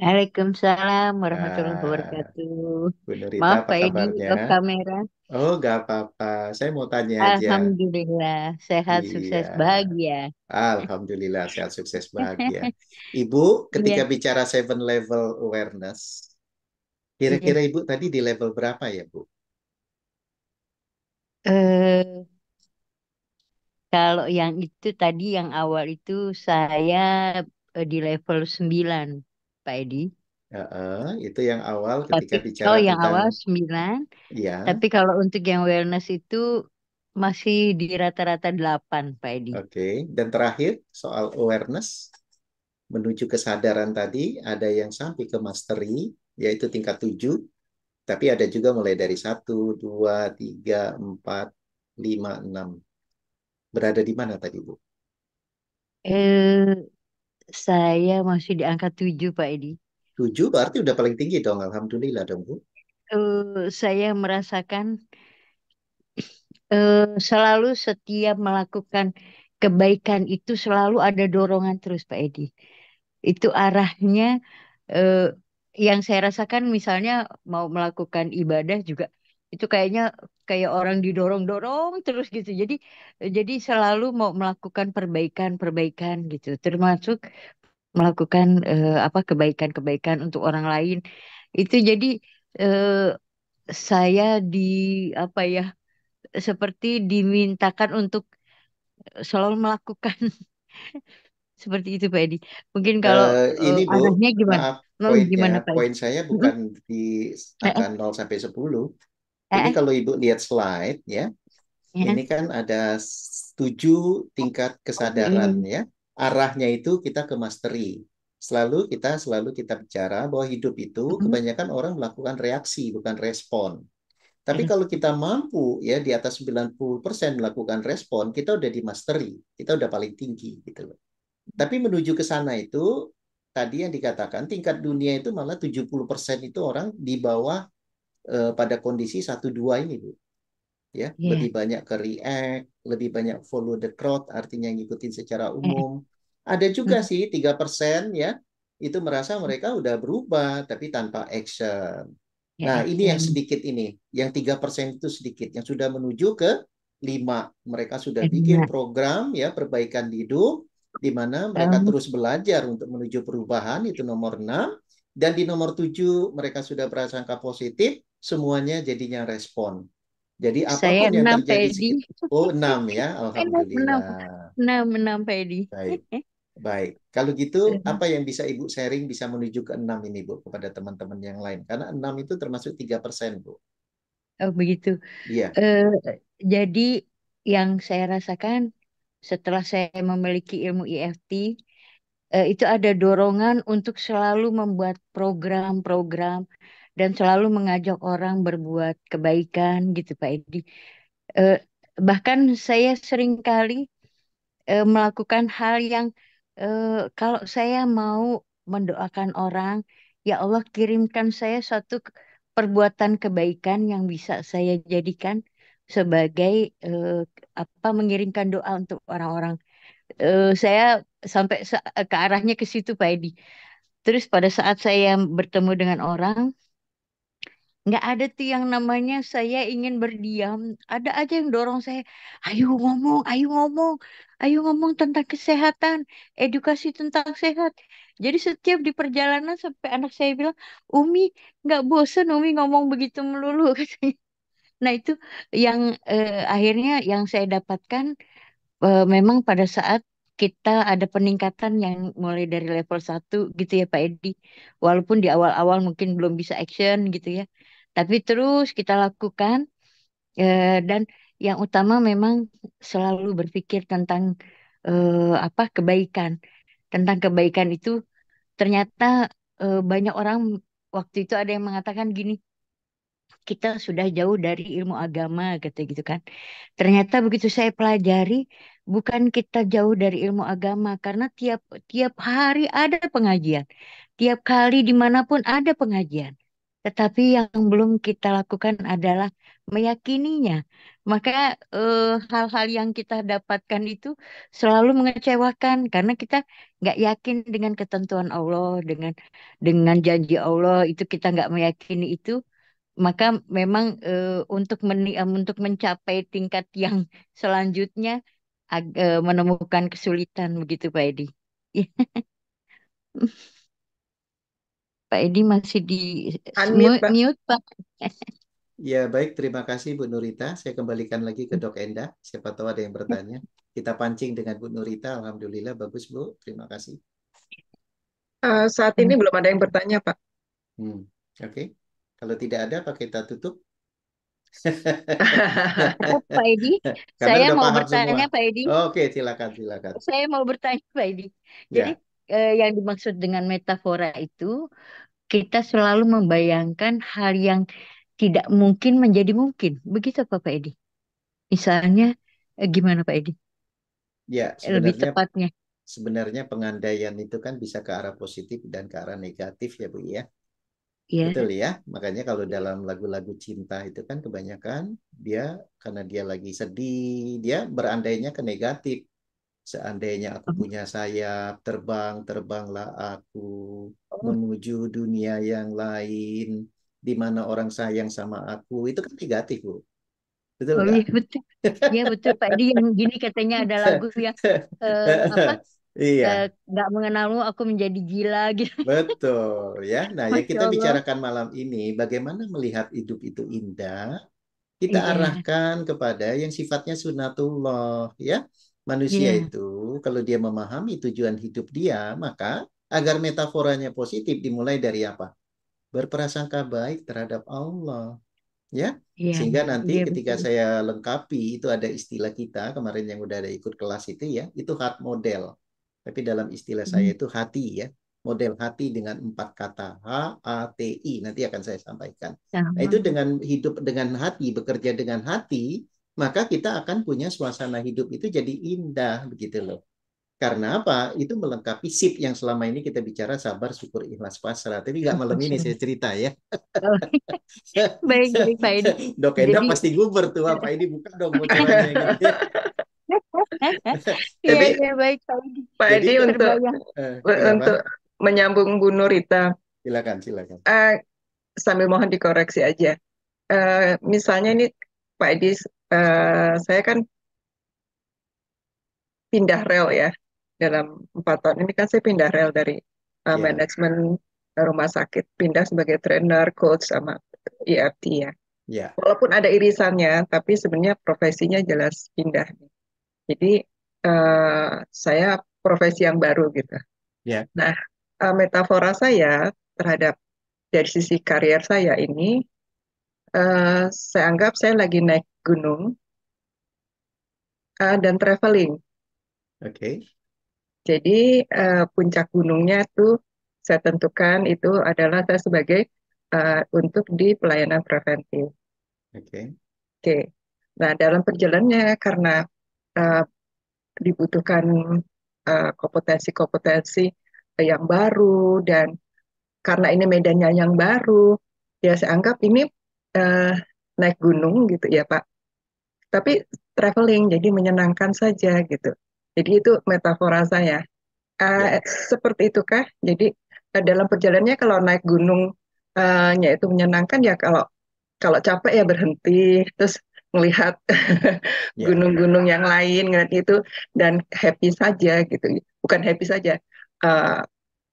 Waalaikumsalam warahmatullahi
Ah,
wabarakatuh.
Bu Nurita
Maaf
apa
Pak Edi,
kabarnya?
off kamera.
Oh, nggak apa-apa. Saya mau tanya aja.
Alhamdulillah, sehat,
Iya.
sukses, bahagia.
Alhamdulillah sehat sukses bahagia. Ibu, ketika
Iya,
bicara 7 level awareness,
iya.
kira-kira Ibu tadi di level berapa ya, Bu?
Eh, Kalau yang itu tadi yang awal itu saya di level 9, Pak Edi.
Itu yang awal ketika
Tapi
bicara
yang
tentang
awal 9,
ya,
tapi kalau untuk yang wellness itu masih di rata-rata 8, Pak Edi.
oke. Dan terakhir soal awareness menuju kesadaran tadi ada yang sampai ke mastery yaitu tingkat 7, tapi ada juga mulai dari 1, 2, 3, 4, 5, 6. Berada di mana tadi, Bu?
Eh, saya masih di angka 7, Pak Edi.
7 berarti udah paling tinggi dong, Alhamdulillah dong, Bu.
Saya merasakan selalu setiap melakukan kebaikan itu selalu ada dorongan terus, Pak Edi. Itu arahnya eh, yang saya rasakan misalnya mau melakukan ibadah juga itu kayaknya kayak orang didorong-dorong terus gitu. Jadi selalu mau melakukan perbaikan-perbaikan gitu. Termasuk melakukan apa kebaikan-kebaikan untuk orang lain. Itu jadi eh, saya di apa ya seperti dimintakan untuk selalu melakukan seperti itu Pak Edi. Mungkin kalau
Ini Bu,
arahnya gimana?
maaf poinnya.
Gimana Pak Edi?
Poin saya
Mm-mm.
bukan di
Eh,
angka
eh,
0 sampai 10.
eh,
Ini
eh,
kalau Ibu lihat slide ya,
ya.
ini kan ada 7 tingkat kesadaran
Mm,
ya. Arahnya itu kita ke mastery. Selalu kita bicara bahwa hidup itu
mm,
kebanyakan orang melakukan reaksi bukan respon. Tapi
mm,
kalau kita mampu ya di atas 90% melakukan respon, kita udah di mastery, kita udah paling tinggi gitu loh. Tapi menuju ke sana itu tadi yang dikatakan tingkat dunia itu malah 70% itu orang di bawah pada kondisi 1-2 ini, Bu. Ya,
ya,
lebih banyak ke react, lebih banyak follow the crowd, artinya ngikutin secara
eh,
umum. Ada juga
mm,
sih 3% ya, itu merasa mereka udah berubah tapi tanpa action.
ya
Nah, ini yang
action.
sedikit ini. Yang 3% itu sedikit. Yang sudah menuju ke 5. Mereka sudah bikin
Nah,
program ya perbaikan hidup, di mana mereka
um,
terus belajar untuk menuju perubahan, itu nomor 6. Dan di nomor 7 mereka sudah berprasangka positif, semuanya jadinya respon. Jadi
Saya
apapun yang
6 Pak
terjadi
Edi.
oh 6 ya,
6,
alhamdulillah.
6 Pak Edi.
Baik, baik. Kalau gitu apa yang bisa Ibu sharing bisa menuju ke 6 ini Bu kepada teman-teman yang lain? Karena 6 itu termasuk 3% Bu.
Oh begitu.
Iya,
Jadi yang saya rasakan setelah saya memiliki ilmu EFT, itu ada dorongan untuk selalu membuat program-program dan selalu mengajak orang berbuat kebaikan gitu Pak Edi. Eh, Bahkan saya seringkali melakukan hal yang kalau saya mau mendoakan orang, ya Allah kirimkan saya suatu perbuatan kebaikan yang bisa saya jadikan sebagai mengirimkan doa untuk orang-orang. Saya sampai ke arahnya ke situ Pak Edi. Terus pada saat saya bertemu dengan orang, nggak ada tuh yang namanya saya ingin berdiam. Ada aja yang dorong saya, ayo ngomong, ayo ngomong, ayo ngomong tentang kesehatan, edukasi tentang sehat. Jadi setiap di perjalanan sampai anak saya bilang, Umi, nggak bosen Umi ngomong begitu melulu katanya. Nah itu yang akhirnya yang saya dapatkan memang pada saat kita ada peningkatan yang mulai dari level 1 gitu ya Pak Edi. Walaupun di awal-awal mungkin belum bisa action gitu ya. Tapi terus kita lakukan dan yang utama memang selalu berpikir tentang kebaikan. Tentang kebaikan itu ternyata banyak orang waktu itu ada yang mengatakan gini, kita sudah jauh dari ilmu agama kata gitu kan. Ternyata begitu saya pelajari, bukan kita jauh dari ilmu agama karena tiap tiap hari ada pengajian. Tiap kali dimanapun ada pengajian. Tetapi yang belum kita lakukan adalah meyakininya. Maka hal-hal yang kita dapatkan itu selalu mengecewakan karena kita nggak yakin dengan ketentuan Allah, dengan janji Allah itu kita nggak meyakini itu, maka memang untuk mencapai tingkat yang selanjutnya menemukan kesulitan begitu Pak Edi. Pak Edi masih di
Unmute, Pak.
mute Pak.
ya baik. Terima kasih Bu Nurita. Saya kembalikan lagi ke Dok Enda. Siapa tahu ada yang bertanya. Kita pancing dengan Bu Nurita. Alhamdulillah bagus Bu. Terima kasih.
Saat ini belum ada yang bertanya, Pak.
Oke. Kalau tidak ada, apa kita tutup?
Oh, Pak Edi,
Karena
saya
udah
mau
paham
bertanya
semua.
Pak Edi.
Oke, silakan, silakan.
Saya mau bertanya Pak Edi. Jadi
Ya,
yang dimaksud dengan metafora itu kita selalu membayangkan hal yang tidak mungkin menjadi mungkin. Begitu apa Pak Edi? Misalnya gimana Pak Edi?
ya
Lebih
sebenarnya
tepatnya.
sebenarnya pengandaian itu kan bisa ke arah positif dan ke arah negatif ya Bu ya.
Ya,
Betul ya. Makanya kalau dalam lagu-lagu cinta itu kan kebanyakan dia karena dia lagi sedih, dia berandainya ke negatif. Seandainya aku punya sayap, terbang, terbanglah aku
oh,
menuju dunia yang lain, di mana orang sayang sama aku. Itu kan negatif, Bu. Betul
oh
nggak?
iya betul. Iya betul Pak Edi yang gini katanya ada lagu yang apa
Iya,
nggak mengenalmu aku menjadi gila gitu.
betul ya. Nah, yang
Masya
kita
Allah.
bicarakan malam ini, bagaimana melihat hidup itu indah, kita
Iya,
arahkan kepada yang sifatnya sunatullah ya. Manusia
iya,
itu kalau dia memahami tujuan hidup dia, maka agar metaforanya positif dimulai dari apa? Berprasangka baik terhadap Allah ya.
iya,
Sehingga nanti
iya
ketika
betul.
saya lengkapi itu ada istilah kita kemarin yang udah ada ikut kelas itu ya, itu heart model. Tapi dalam istilah saya
Hmm.
itu hati ya. Model hati dengan 4 kata HATI nanti akan saya sampaikan. Nah, itu
Sama.
dengan hidup dengan hati, bekerja dengan hati, maka kita akan punya suasana hidup itu jadi indah begitu loh. Karena apa? Itu melengkapi sip yang selama ini kita bicara sabar, syukur, ikhlas, pasrah. Tapi nggak malam ini saya cerita ya.
Oh, baik baik Pak Edi.
Dok Enda
Jadi
pasti guber tuh apa ini buka dong bocorannya gitu ya.
iya
Jadi,
iya baik Pak Edi.
Pak
Jadi
Edi
Terbayang.
kenapa?
untuk menyambung Bu Nurita,
Silakan, silakan.
eh, sambil mohon dikoreksi aja. Misalnya ini Pak Edi, saya kan pindah rel ya dalam 4 tahun ini kan saya pindah rel dari
Ya,
manajemen rumah sakit, pindah sebagai trainer, coach sama EFT ya.
Ya,
Walaupun ada irisannya, tapi sebenarnya profesinya jelas pindah. Jadi saya profesi yang baru gitu.
ya,
Nah, metafora saya terhadap dari sisi karier saya ini, saya anggap saya lagi naik gunung dan traveling.
oke,
Jadi puncak gunungnya tuh saya tentukan itu adalah saya sebagai untuk di pelayanan preventif.
oke,
Oke. Nah, dalam perjalanannya karena eh, dibutuhkan kompetensi-kompetensi yang baru dan karena ini medannya yang baru, ya saya anggap ini eh, naik gunung gitu ya Pak. Tapi traveling jadi menyenangkan saja gitu. Jadi itu metafora saya.
ya,
Seperti itu kah? Jadi dalam perjalanannya kalau naik gunung nya itu menyenangkan ya kalau kalau capek ya berhenti terus melihat
ya,
gunung-gunung yang lain ngeliat itu dan happy saja gitu. Bukan happy saja, eh,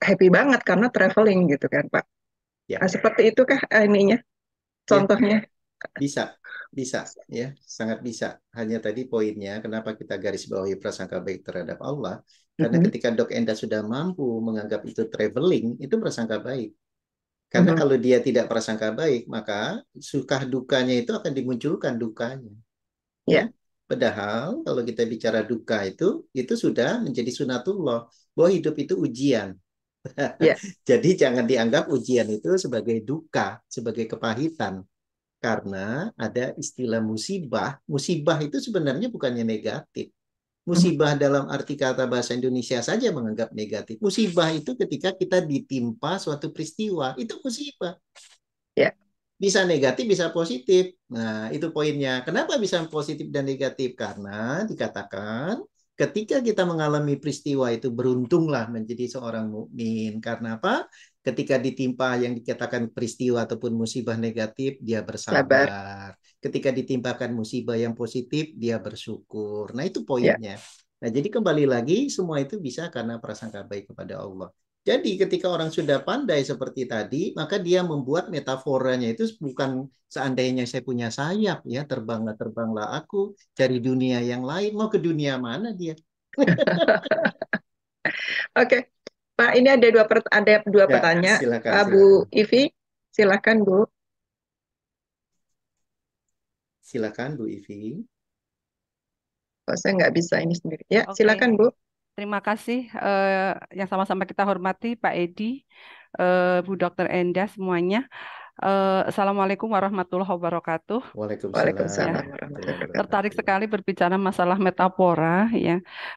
happy banget karena traveling gitu kan Pak.
ya,
Seperti itu kah ininya
ya,
contohnya?
bisa, bisa, ya, sangat bisa. Hanya tadi poinnya, kenapa kita garis bawahi prasangka baik terhadap Allah? Karena
Mhm,
ketika Dok Enda sudah mampu menganggap itu traveling, itu prasangka baik. Karena
mhm.
kalau dia tidak prasangka baik, maka suka dukanya itu akan dimunculkan dukanya. Ya,
Ya,
padahal kalau kita bicara duka itu sudah menjadi sunatullah bahwa hidup itu ujian.
ya,
Jadi jangan dianggap ujian itu sebagai duka, sebagai kepahitan. Karena ada istilah musibah. Musibah itu sebenarnya bukannya negatif.
mhm,
Musibah dalam arti kata bahasa Indonesia saja menganggap negatif. Musibah itu ketika kita ditimpa suatu peristiwa, itu musibah.
ya,
Bisa negatif, bisa positif. Nah, itu poinnya. Kenapa bisa positif dan negatif? Karena dikatakan ketika kita mengalami peristiwa itu beruntunglah menjadi seorang mukmin. Karena apa? Ketika ditimpa yang dikatakan peristiwa ataupun musibah negatif, dia
sabar.
bersabar. Ketika ditimpakan musibah yang positif, dia bersyukur. Nah, itu
Ya,
poinnya. Nah, jadi kembali lagi semua itu bisa karena prasangka baik kepada Allah. Jadi ketika orang sudah pandai seperti tadi, maka dia membuat metaforanya itu bukan seandainya saya punya sayap, ya terbanglah aku cari dunia yang lain, mau ke dunia mana dia?
oke. Pak, ini ada dua
Ya,
pertanyaan.
silakan,
Bu
silakan,
Ivi, silakan Bu.
silakan Bu Ivi.
Oh, saya nggak bisa ini sendiri. Ya,
Oke,
silakan Bu.
terima kasih yang sama-sama kita hormati Pak Edi, Bu Dokter Enda semuanya. Assalamualaikum warahmatullahi wabarakatuh.
Waalaikumsalam
Ya,
Waalaikumsalam
warahmatullahi
warahmatullahi
tertarik
wabarakatuh.
sekali berbicara masalah metafora. Ya,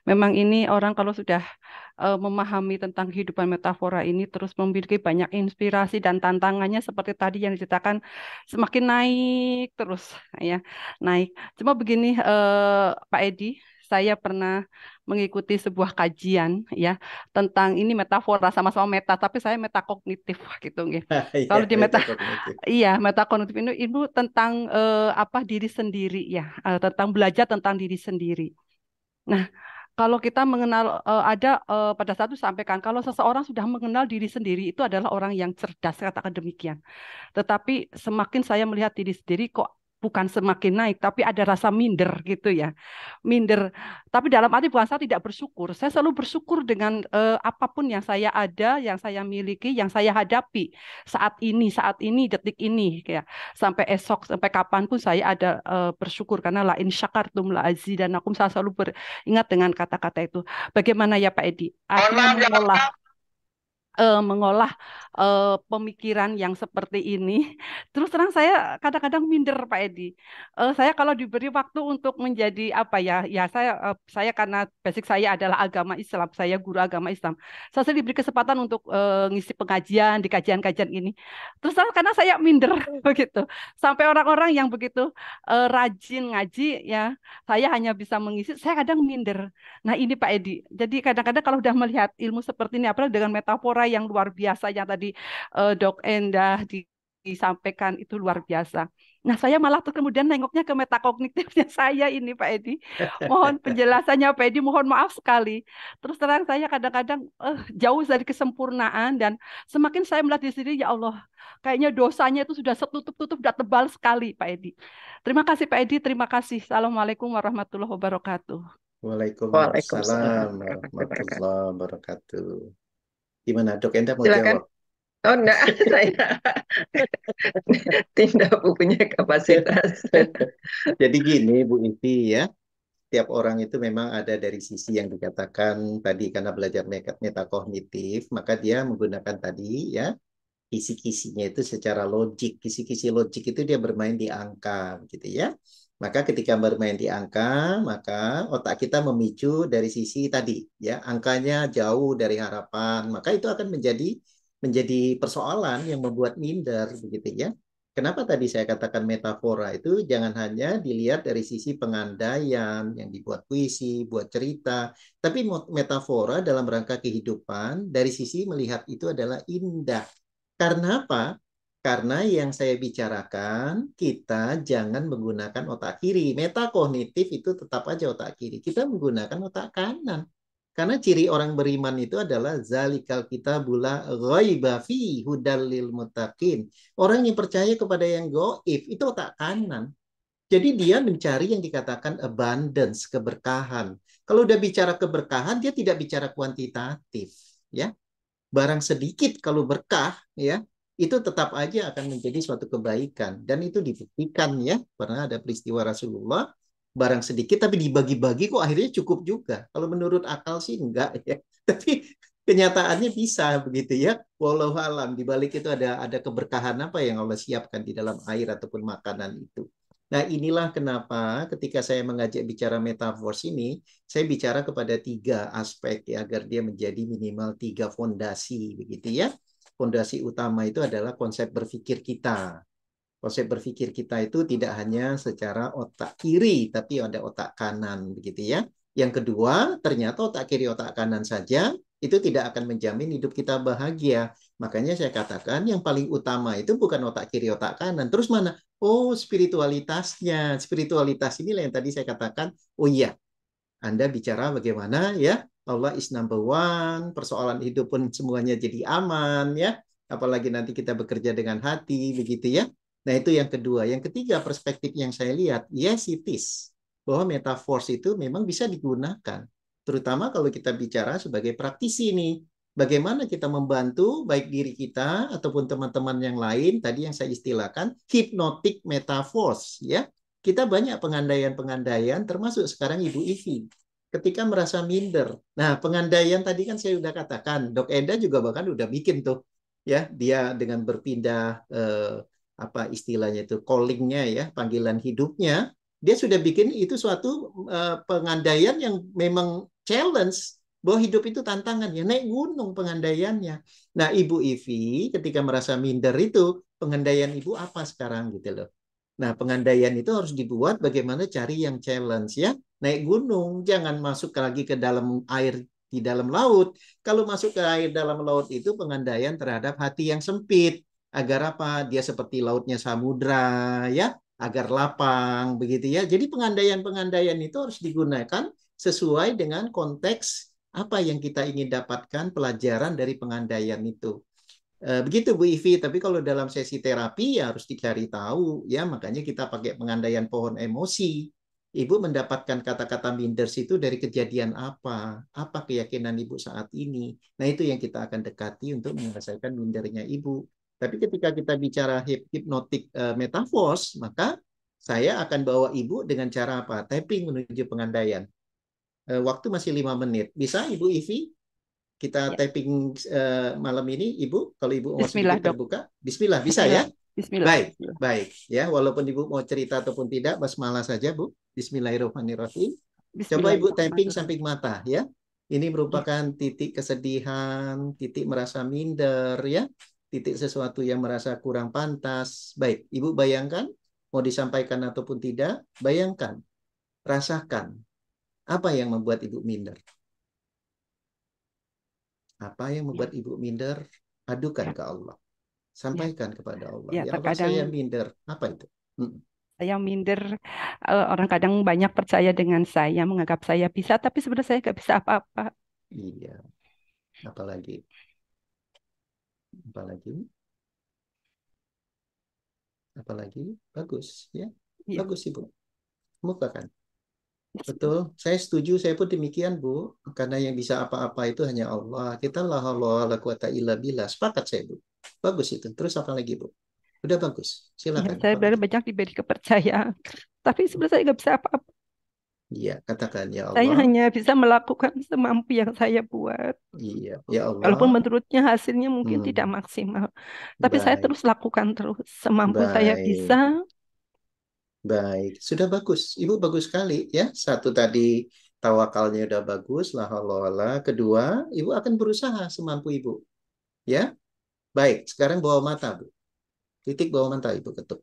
memang ini orang kalau sudah memahami tentang kehidupan metafora ini terus memiliki banyak inspirasi dan tantangannya seperti tadi yang diceritakan semakin naik terus ya naik. Cuma begini Pak Edi, saya pernah mengikuti sebuah kajian ya tentang ini metafora sama-sama meta tapi saya metakognitif gitu nggih.
Ya,
Kalau di meta
metakognitif.
iya metakognitif ini ibu tentang apa diri sendiri ya tentang belajar tentang diri sendiri. Nah, kalau kita mengenal ada pada satu sampaikan kalau seseorang sudah mengenal diri sendiri itu adalah orang yang cerdas katakan demikian. Tetapi semakin saya melihat diri sendiri kok bukan semakin naik tapi ada rasa minder gitu ya. Minder. Tapi dalam arti bukan saya tidak bersyukur. Saya selalu bersyukur dengan apapun yang saya ada, yang saya miliki, yang saya hadapi saat ini, detik ini kayak sampai esok sampai kapanpun saya ada bersyukur karena la in syakartum la azidannakum saya selalu beringat dengan kata-kata itu. Bagaimana ya Pak Edi? Artinya mengolah pemikiran yang seperti ini. Terus terang saya kadang-kadang minder Pak Edi. Saya kalau diberi waktu untuk menjadi apa ya, ya saya karena basic saya adalah agama Islam, saya guru agama Islam. Saya sering diberi kesempatan untuk ngisi pengajian di kajian-kajian ini. Terus terang karena saya minder begitu. Sampai orang-orang yang begitu rajin ngaji ya, saya hanya bisa mengisi, saya kadang minder. Nah ini Pak Edi, jadi kadang-kadang kalau sudah melihat ilmu seperti ini, apalagi dengan metafora yang luar biasa yang tadi Dok Endah disampaikan itu luar biasa. Nah, saya malah tuh kemudian nengoknya ke metakognitifnya saya ini, Pak Edi. Mohon penjelasannya, Pak Edi. Mohon maaf sekali. Terus terang saya kadang-kadang jauh dari kesempurnaan, dan semakin saya melihat di sini, ya Allah, kayaknya dosanya itu sudah setutup-tutup, sudah tebal sekali, Pak Edi. Terima kasih, Pak Edi. Terima kasih. Assalamualaikum warahmatullahi wabarakatuh.
Waalaikumsalam
Waalaikumsalam warahmatullahi wabarakatuh.
warahmatullahi wabarakatuh. Gimana, Dok Enda mau
Silakan.
jawab?
Oh enggak, saya tidak punya kapasitas.
Jadi gini, Bu Ivi ya, tiap orang itu memang ada dari sisi yang dikatakan tadi karena belajar metakognitif, maka dia menggunakan tadi ya kisi-kisinya itu secara logik. Kisi-kisi logik itu dia bermain di angka, gitu ya. Maka ketika bermain di angka, maka otak kita memicu dari sisi tadi, ya, angkanya jauh dari harapan, maka itu akan menjadi persoalan yang membuat minder, begitu ya. Kenapa tadi saya katakan metafora itu jangan hanya dilihat dari sisi pengandaian yang dibuat puisi, buat cerita, tapi metafora dalam rangka kehidupan dari sisi melihat itu adalah indah. Karena apa? Karena yang saya bicarakan, kita jangan menggunakan otak kiri. Metakognitif itu tetap aja otak kiri. Kita menggunakan otak kanan. Karena ciri orang beriman itu adalah zalikal kitabula ghaiba fi hudal lil muttaqin. Orang yang percaya kepada yang gaib itu otak kanan. Jadi dia mencari yang dikatakan abundance, keberkahan. Kalau udah bicara keberkahan, dia tidak bicara kuantitatif, ya. Barang sedikit kalau berkah, ya, itu tetap aja akan menjadi suatu kebaikan. Dan itu dibuktikan, ya. Pernah ada peristiwa Rasulullah, barang sedikit tapi dibagi-bagi kok akhirnya cukup juga. Kalau menurut akal sih enggak, ya. Tapi kenyataannya bisa begitu, ya. Wallahu alam, di balik itu ada keberkahan apa yang Allah siapkan di dalam air ataupun makanan itu. Nah, inilah kenapa ketika saya mengajak bicara metaverse ini, saya bicara kepada 3 aspek ya, agar dia menjadi minimal 3 fondasi, begitu ya. Fondasi utama itu adalah konsep berpikir kita. Konsep berpikir kita itu tidak hanya secara otak kiri, tapi ada otak kanan, begitu ya. Yang kedua, ternyata otak kiri, otak kanan saja itu tidak akan menjamin hidup kita bahagia. Makanya saya katakan yang paling utama itu bukan otak kiri, otak kanan. Terus mana? Oh, spiritualitasnya. Spiritualitas inilah yang tadi saya katakan, oh iya, Anda bicara bagaimana ya, Allah is number one, persoalan hidup pun semuanya jadi aman ya, apalagi nanti kita bekerja dengan hati, begitu ya. Nah itu yang kedua. Yang ketiga, perspektif yang saya lihat, yes it is, bahwa metaverse itu memang bisa digunakan, terutama kalau kita bicara sebagai praktisi nih. Bagaimana kita membantu baik diri kita ataupun teman-teman yang lain, tadi yang saya istilahkan hypnotic metaverse ya. Kita banyak pengandaian-pengandaian, termasuk sekarang Ibu Ivi ketika merasa minder. Nah, pengandaian tadi kan saya sudah katakan, Dok Enda juga bahkan udah bikin tuh, ya, dia dengan berpindah apa istilahnya itu callingnya ya, panggilan hidupnya, dia sudah bikin itu suatu pengandaian yang memang challenge bahwa hidup itu tantangan ya, naik gunung pengandaiannya. Nah, Ibu Ivi ketika merasa minder itu, pengandaian Ibu apa sekarang gitu loh. Nah, pengandaian itu harus dibuat bagaimana cari yang challenge ya. Naik gunung, jangan masuk lagi ke dalam air di dalam laut. Kalau masuk ke air dalam laut itu pengandaian terhadap hati yang sempit. Agar apa? Dia seperti lautnya samudra ya, agar lapang begitu ya. Jadi pengandaian-pengandaian itu harus digunakan sesuai dengan konteks apa yang kita ingin dapatkan pelajaran dari pengandaian itu. Begitu Bu Ivi, tapi kalau dalam sesi terapi ya harus dicari tahu ya, makanya kita pakai pengandaian pohon emosi. Ibu mendapatkan kata-kata minders itu dari kejadian apa keyakinan Ibu saat ini. Nah itu yang kita akan dekati untuk menyelesaikan mindernya Ibu. Tapi ketika kita bicara hypnotic metaphors, maka saya akan bawa Ibu dengan cara apa? Tapping menuju pengandaian. Waktu masih 5 menit. Bisa Ibu Ivi? Kita
Ya.
typing malam ini, Ibu. Kalau Ibu mau
Bismillah,
sedikit
Dok.
terbuka, Bismillah, bisa
Bismillah.
ya?
Bismillah.
Baik,
Bismillah.
baik. Ya, walaupun Ibu mau cerita ataupun tidak, basmalah saja, Bu. Bismillahirrahmanirrahim. Coba Ibu typing
Bismillahirrahmanirrahim.
samping mata, ya. Ini merupakan titik kesedihan, titik merasa minder, ya. Titik sesuatu yang merasa kurang pantas. Baik, Ibu bayangkan, mau disampaikan ataupun tidak, bayangkan, rasakan. Apa yang membuat Ibu minder? Apa yang membuat Ibu minder? Adukan
Ya.
ke Allah. Sampaikan kepada Allah.
ya
Ya Allah,
terkadang
saya minder. Apa itu? Hmm.
saya minder, orang kadang banyak percaya dengan saya, menganggap saya bisa, tapi sebenarnya saya nggak bisa apa-apa.
Iya. Apalagi? Apalagi? Apalagi? Bagus, ya.
Iya.
Bagus, Ibu. Mukakan. Betul, saya setuju. Saya pun demikian, Bu. Karena yang bisa apa-apa itu hanya Allah. Kita la haula wala quwata illa billah. Sepakat saya, Bu. Bagus itu. Terus apa lagi, Bu? Udah bagus.
Iya,
Silakan.
saya
Apa
benar
lagi?
banyak diberi kepercayaan, tapi sebenarnya saya nggak bisa apa-apa.
Iya, katakan ya
Saya
Allah.
hanya bisa melakukan semampu yang saya buat.
Iya, ya Allah.
Walaupun menurutnya hasilnya mungkin tidak
Hmm,
maksimal, tapi saya
baik,
terus lakukan terus semampu saya bisa.
baik, baik. Sudah bagus. Ibu bagus sekali ya. Satu tadi tawakalnya udah bagus, la haula wala. Kedua, Ibu akan berusaha semampu Ibu. Ya, baik. Sekarang bawa mata, Bu. Titik bawah mata Ibu ketuk.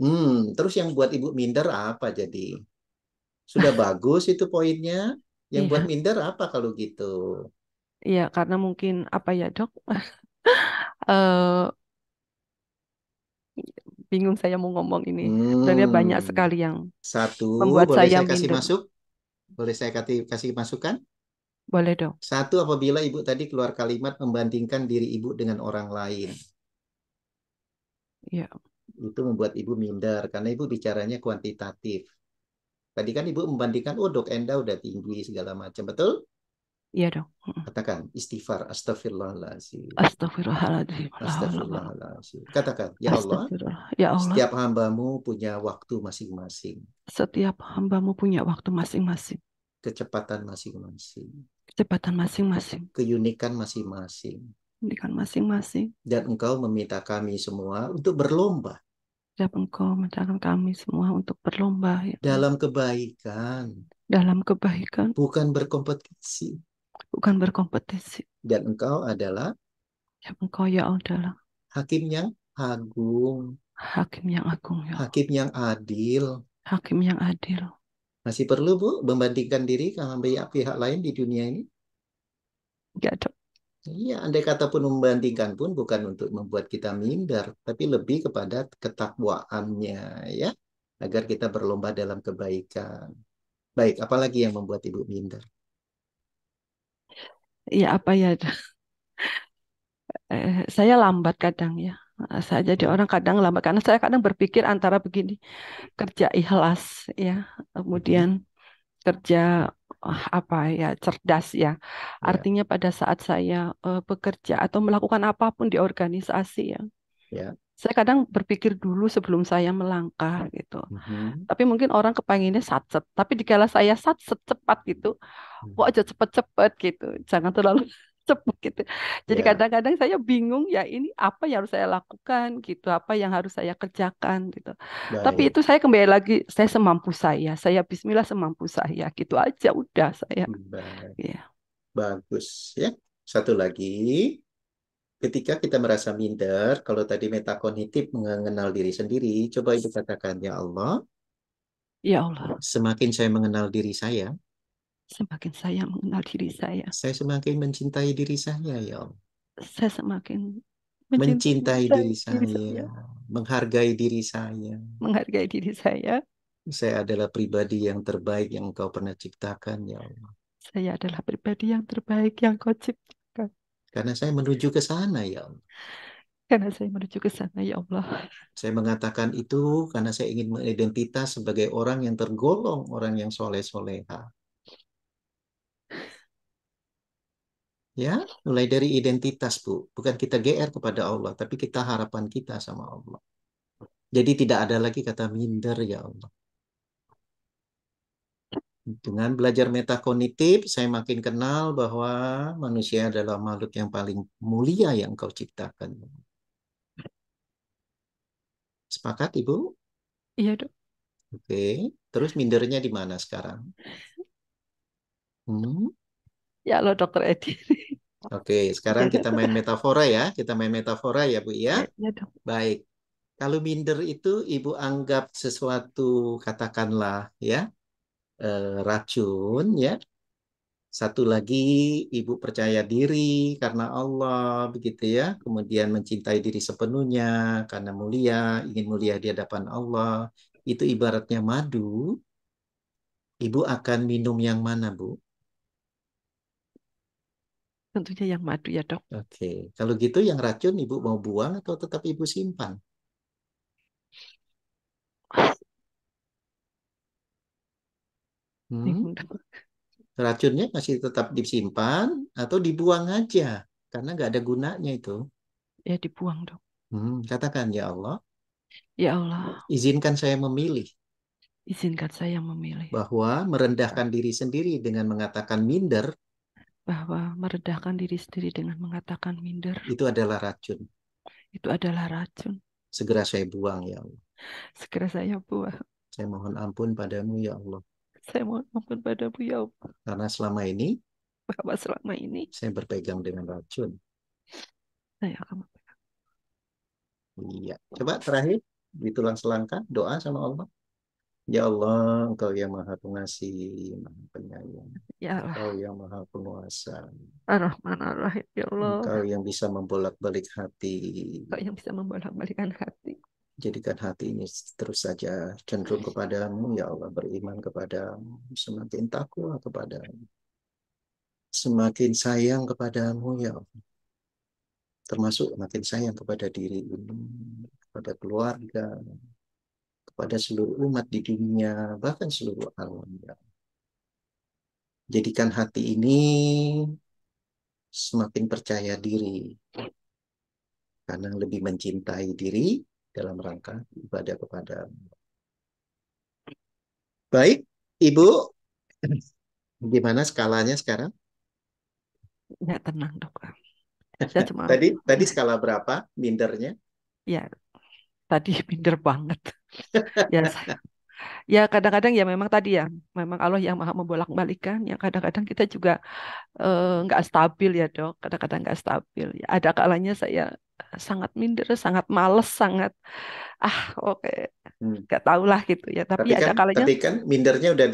Hmm.
Terus yang buat Ibu minder apa jadi? Sudah bagus itu poinnya. Yang buat
Iya,
minder apa kalau gitu?
iya karena mungkin apa ya dok? eh Bingung saya mau ngomong ini. Sebenarnya banyak
Hmm,
sekali yang
satu,
membuat
boleh
saya
saya kasih
minder.
masuk? Boleh saya kasih masukan?
Boleh dong.
Satu, apabila Ibu tadi keluar kalimat membandingkan diri Ibu dengan orang lain.
Iya,
Itu membuat Ibu minder karena Ibu bicaranya kuantitatif. Tadi kan Ibu membandingkan, oh Dok Enda udah tinggi segala macam. Betul?
iya dong.
Katakan istighfar, astagfirullahaladzim.
Astagfirullahaladzim. La haula wala-
Astagfirullahaladzim. Katakan, ya Allah,
Astagfirullah. Ya Allah,
setiap hambamu punya waktu masing-masing,
setiap hambamu punya waktu masing-masing,
kecepatan masing-masing,
kecepatan masing-masing,
keunikan masing-masing.
pendidikan masing-masing.
Dan Engkau meminta kami semua untuk berlomba
Dan Engkau mencari kami semua untuk berlomba ya Allah.
dalam kebaikan,
Dalam kebaikan,
bukan berkompetisi.
bukan berkompetisi.
Dan Engkau adalah
Ya Engkau ya Allah adalah
hakim yang agung,
Hakim yang agung ya Allah.
hakim yang adil.
Hakim yang adil.
Masih perlu, Bu, membandingkan diri sama pihak lain di dunia ini?
Ya dok.
Iya, andai kata pun membandingkan pun bukan untuk membuat kita minder, tapi lebih kepada ketakwaannya, ya, agar kita berlomba dalam kebaikan. Baik, apalagi yang membuat Ibu minder?
Ya apa ya, saya lambat kadang ya. Saya jadi
Ya,
orang kadang lambat karena saya kadang berpikir antara begini, kerja ikhlas ya, kemudian
mhm,
kerja apa ya, cerdas ya.
ya,
Artinya pada saat saya bekerja atau melakukan apapun di organisasi ya,
ya,
saya kadang berpikir dulu sebelum saya melangkah gitu.
mhm,
Tapi mungkin orang kepengennya satset. Tapi dikala saya satset cepat gitu, kok
mhm.
aja cepet-cepet gitu. Jangan terlalu cepet gitu. Jadi
Ya,
kadang-kadang saya bingung ya ini apa yang harus saya lakukan gitu, apa yang harus saya kerjakan gitu. Tapi
baik,
itu saya kembali lagi, saya semampu saya Bismillah semampu saya gitu aja udah saya.
baik,
Ya,
bagus, ya. Satu lagi, ketika kita merasa minder, kalau tadi metakognitif mengenal diri sendiri, coba Ibu katakan, ya Allah,
ya Allah,
semakin saya mengenal diri
semakin saya mengenal diri
saya semakin mencintai diri saya, ya Allah.
saya semakin mencintai
Mencintai diri
diri
saya,
saya,
menghargai diri saya.
menghargai diri saya.
Saya adalah pribadi yang terbaik yang Engkau pernah ciptakan, ya Allah.
Saya adalah pribadi yang terbaik yang kau ciptakan.
Karena saya menuju ke sana, ya Allah.
Karena saya menuju ke sana, ya Allah.
Saya mengatakan itu karena saya ingin mengidentitas sebagai orang yang tergolong orang yang soleh-soleha. Ya, mulai dari identitas, Bu. Bukan kita GR kepada Allah, tapi kita harapan kita sama Allah. Jadi tidak ada lagi kata minder, ya Allah. Dengan belajar metakognitif, saya makin kenal bahwa manusia adalah makhluk yang paling mulia yang kau ciptakan. Sepakat, Ibu?
Iya, Dok.
Oke. Terus mindernya di mana sekarang? Hmm?
Ya Allah, Dokter Edi.
Oke, sekarang
Ya,
kita
Dok.
main metafora ya. Kita main metafora ya, Bu ya.
Ya, ya, Dok.
Baik. Kalau minder itu Ibu anggap sesuatu, katakanlah ya, racun ya. Satu lagi, ibu percaya diri karena Allah, begitu ya. Kemudian mencintai diri sepenuhnya karena mulia, ingin mulia di hadapan Allah. Itu ibaratnya madu. Ibu akan minum yang mana, Bu?
Tentunya yang madu ya dok.
Oke, kalau gitu yang racun ibu mau buang atau tetap ibu simpan?
Bingung, Dok.
Racunnya masih tetap disimpan atau dibuang aja? Karena nggak ada gunanya itu.
Ya dibuang dok.
Katakan, ya Allah,
Ya Allah,
izinkan saya memilih
izinkan saya memilih
bahwa merendahkan diri sendiri dengan mengatakan minder
bahwa merendahkan diri sendiri dengan mengatakan minder
itu adalah racun.
itu adalah racun.
Segera saya buang, ya Allah.
Segera saya buang.
Saya mohon ampun padamu, ya Allah.
Saya mohon ampun padamu ya Allah.
Karena selama ini
Bahwa selama ini
saya berpegang dengan racun.
saya akan
Iya. Coba terakhir, ditulang selangkah, doa sama Allah. Ya Allah, Engkau yang Maha Pengasih, Maha Penyayang.
ya Allah.
Engkau yang Maha Penguasa.
Ar-Rahman Ar-Rahim ya Allah.
Engkau yang bisa membolak-balik hati.
Engkau yang bisa membolak-balikan hati.
Jadikan hati ini terus saja cenderung kepadamu, ya Allah, beriman kepadamu, semakin takwa kepadamu, semakin sayang kepadamu, ya Allah. Termasuk makin sayang kepada diri ini, kepada keluarga, kepada seluruh umat di dunia, bahkan seluruh alam, ya Allah. Jadikan hati ini semakin percaya diri, karena lebih mencintai diri dalam rangka ibadah kepadamu. Baik, Ibu, gimana skalanya sekarang?
Ya tenang dok. Saya cuma
Tadi skala berapa mindernya?
ya tadi minder banget. Ya ya kadang-kadang ya memang tadi ya memang Allah yang maha membolak-balikan. Ya kadang-kadang kita juga nggak stabil ya dok. Kadang-kadang nggak stabil. Ya, ada kalanya saya sangat minder, sangat males, sangat oke nggak tahu lah gitu ya. Tapi ada kalanya
Tapi kan mindernya udah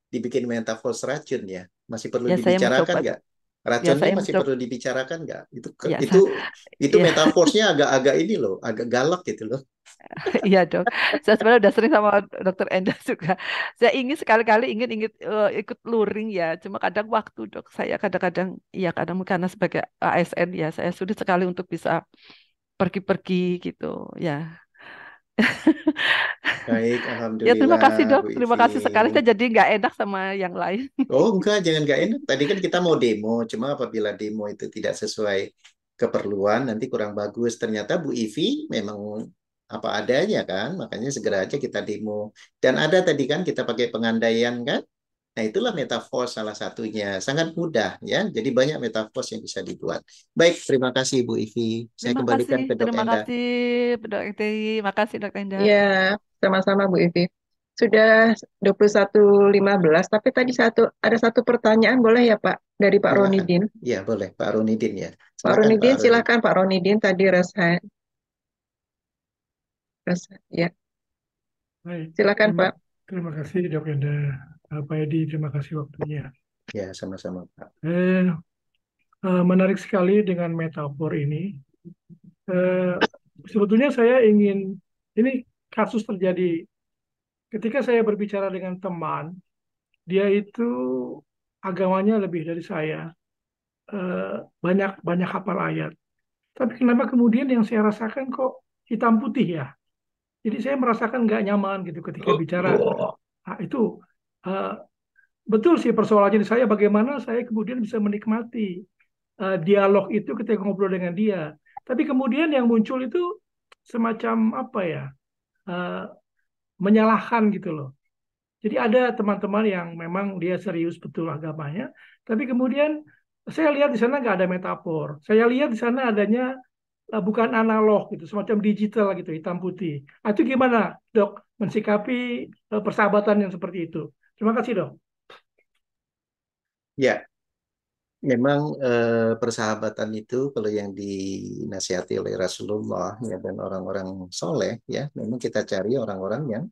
dibikin metafor racun ya. Masih perlu
ya saya
dibicarakan
mencoba.
nggak?
Ya
Racunnya
saya
masih
mencoba.
perlu dibicarakan nggak?
Ya,
Itu
ya,
metafornya agak ini loh, agak galak gitu loh.
iya dok. Saya sebenarnya udah sering sama dokter Enda juga. Saya ingin sekali-kali ikut luring ya. Cuma kadang waktu dok. Saya kadang-kadang ya kadang karena sebagai ASN ya saya sulit sekali untuk bisa pergi-pergi gitu ya.
Baik,
Ya terima
alhamdulillah
kasih dok.
Bu
Terima
Ivi.
kasih sekali. Saya jadi nggak enak sama yang lain.
Oh enggak, jangan nggak enak. Tadi kan kita mau demo, cuma apabila demo itu tidak sesuai keperluan, nanti kurang bagus. Ternyata Bu Ivi memang apa adanya kan, makanya segera aja kita demo. Dan ada tadi kan kita pakai pengandaian kan. Nah, itulah metafor salah satunya. Sangat mudah ya. Jadi banyak metafor yang bisa dibuat. Baik, terima kasih Bu Ivi. Saya kembalikan ke Dok
Terima
Enda.
kasih Dok Teri. Makasih Dok Enda.
Ya, sama-sama Bu Ivi. Sudah 21.15, tapi tadi ada satu pertanyaan boleh ya Pak dari Pak
Silakan.
Ronidin.
Ya, boleh Pak Ronidin ya.
Pak
Silakan
Ronidin,
Pak Ronidin.
silakan Pak Ronidin tadi ya.
Baik,
Silakan Pak.
terima kasih Dok Enda. Pak Edi, terima kasih waktunya.
Ya, sama-sama Pak.
Menarik sekali dengan metafor ini. Sebetulnya saya ini kasus terjadi ketika saya berbicara dengan teman, dia itu agamanya lebih dari saya, banyak hafal ayat. Tapi kenapa kemudian yang saya rasakan kok hitam putih ya? Jadi saya merasakan nggak nyaman gitu ketika bicara. Itu betul sih persoalannya di saya, bagaimana saya kemudian bisa menikmati dialog itu ketika ngobrol dengan dia. Tapi kemudian yang muncul itu semacam apa ya, menyalahkan gitu loh. Jadi ada teman-teman yang memang dia serius betul agamanya, tapi kemudian saya lihat di sana nggak ada metafor. Saya lihat di sana adanya bukan analog gitu, semacam digital gitu, hitam putih. Itu gimana, Dok, mensikapi persahabatan yang seperti itu? Terima kasih, Dok.
Ya, memang persahabatan itu kalau yang dinasihati oleh Rasulullah ya dan orang-orang soleh ya, memang kita cari orang-orang yang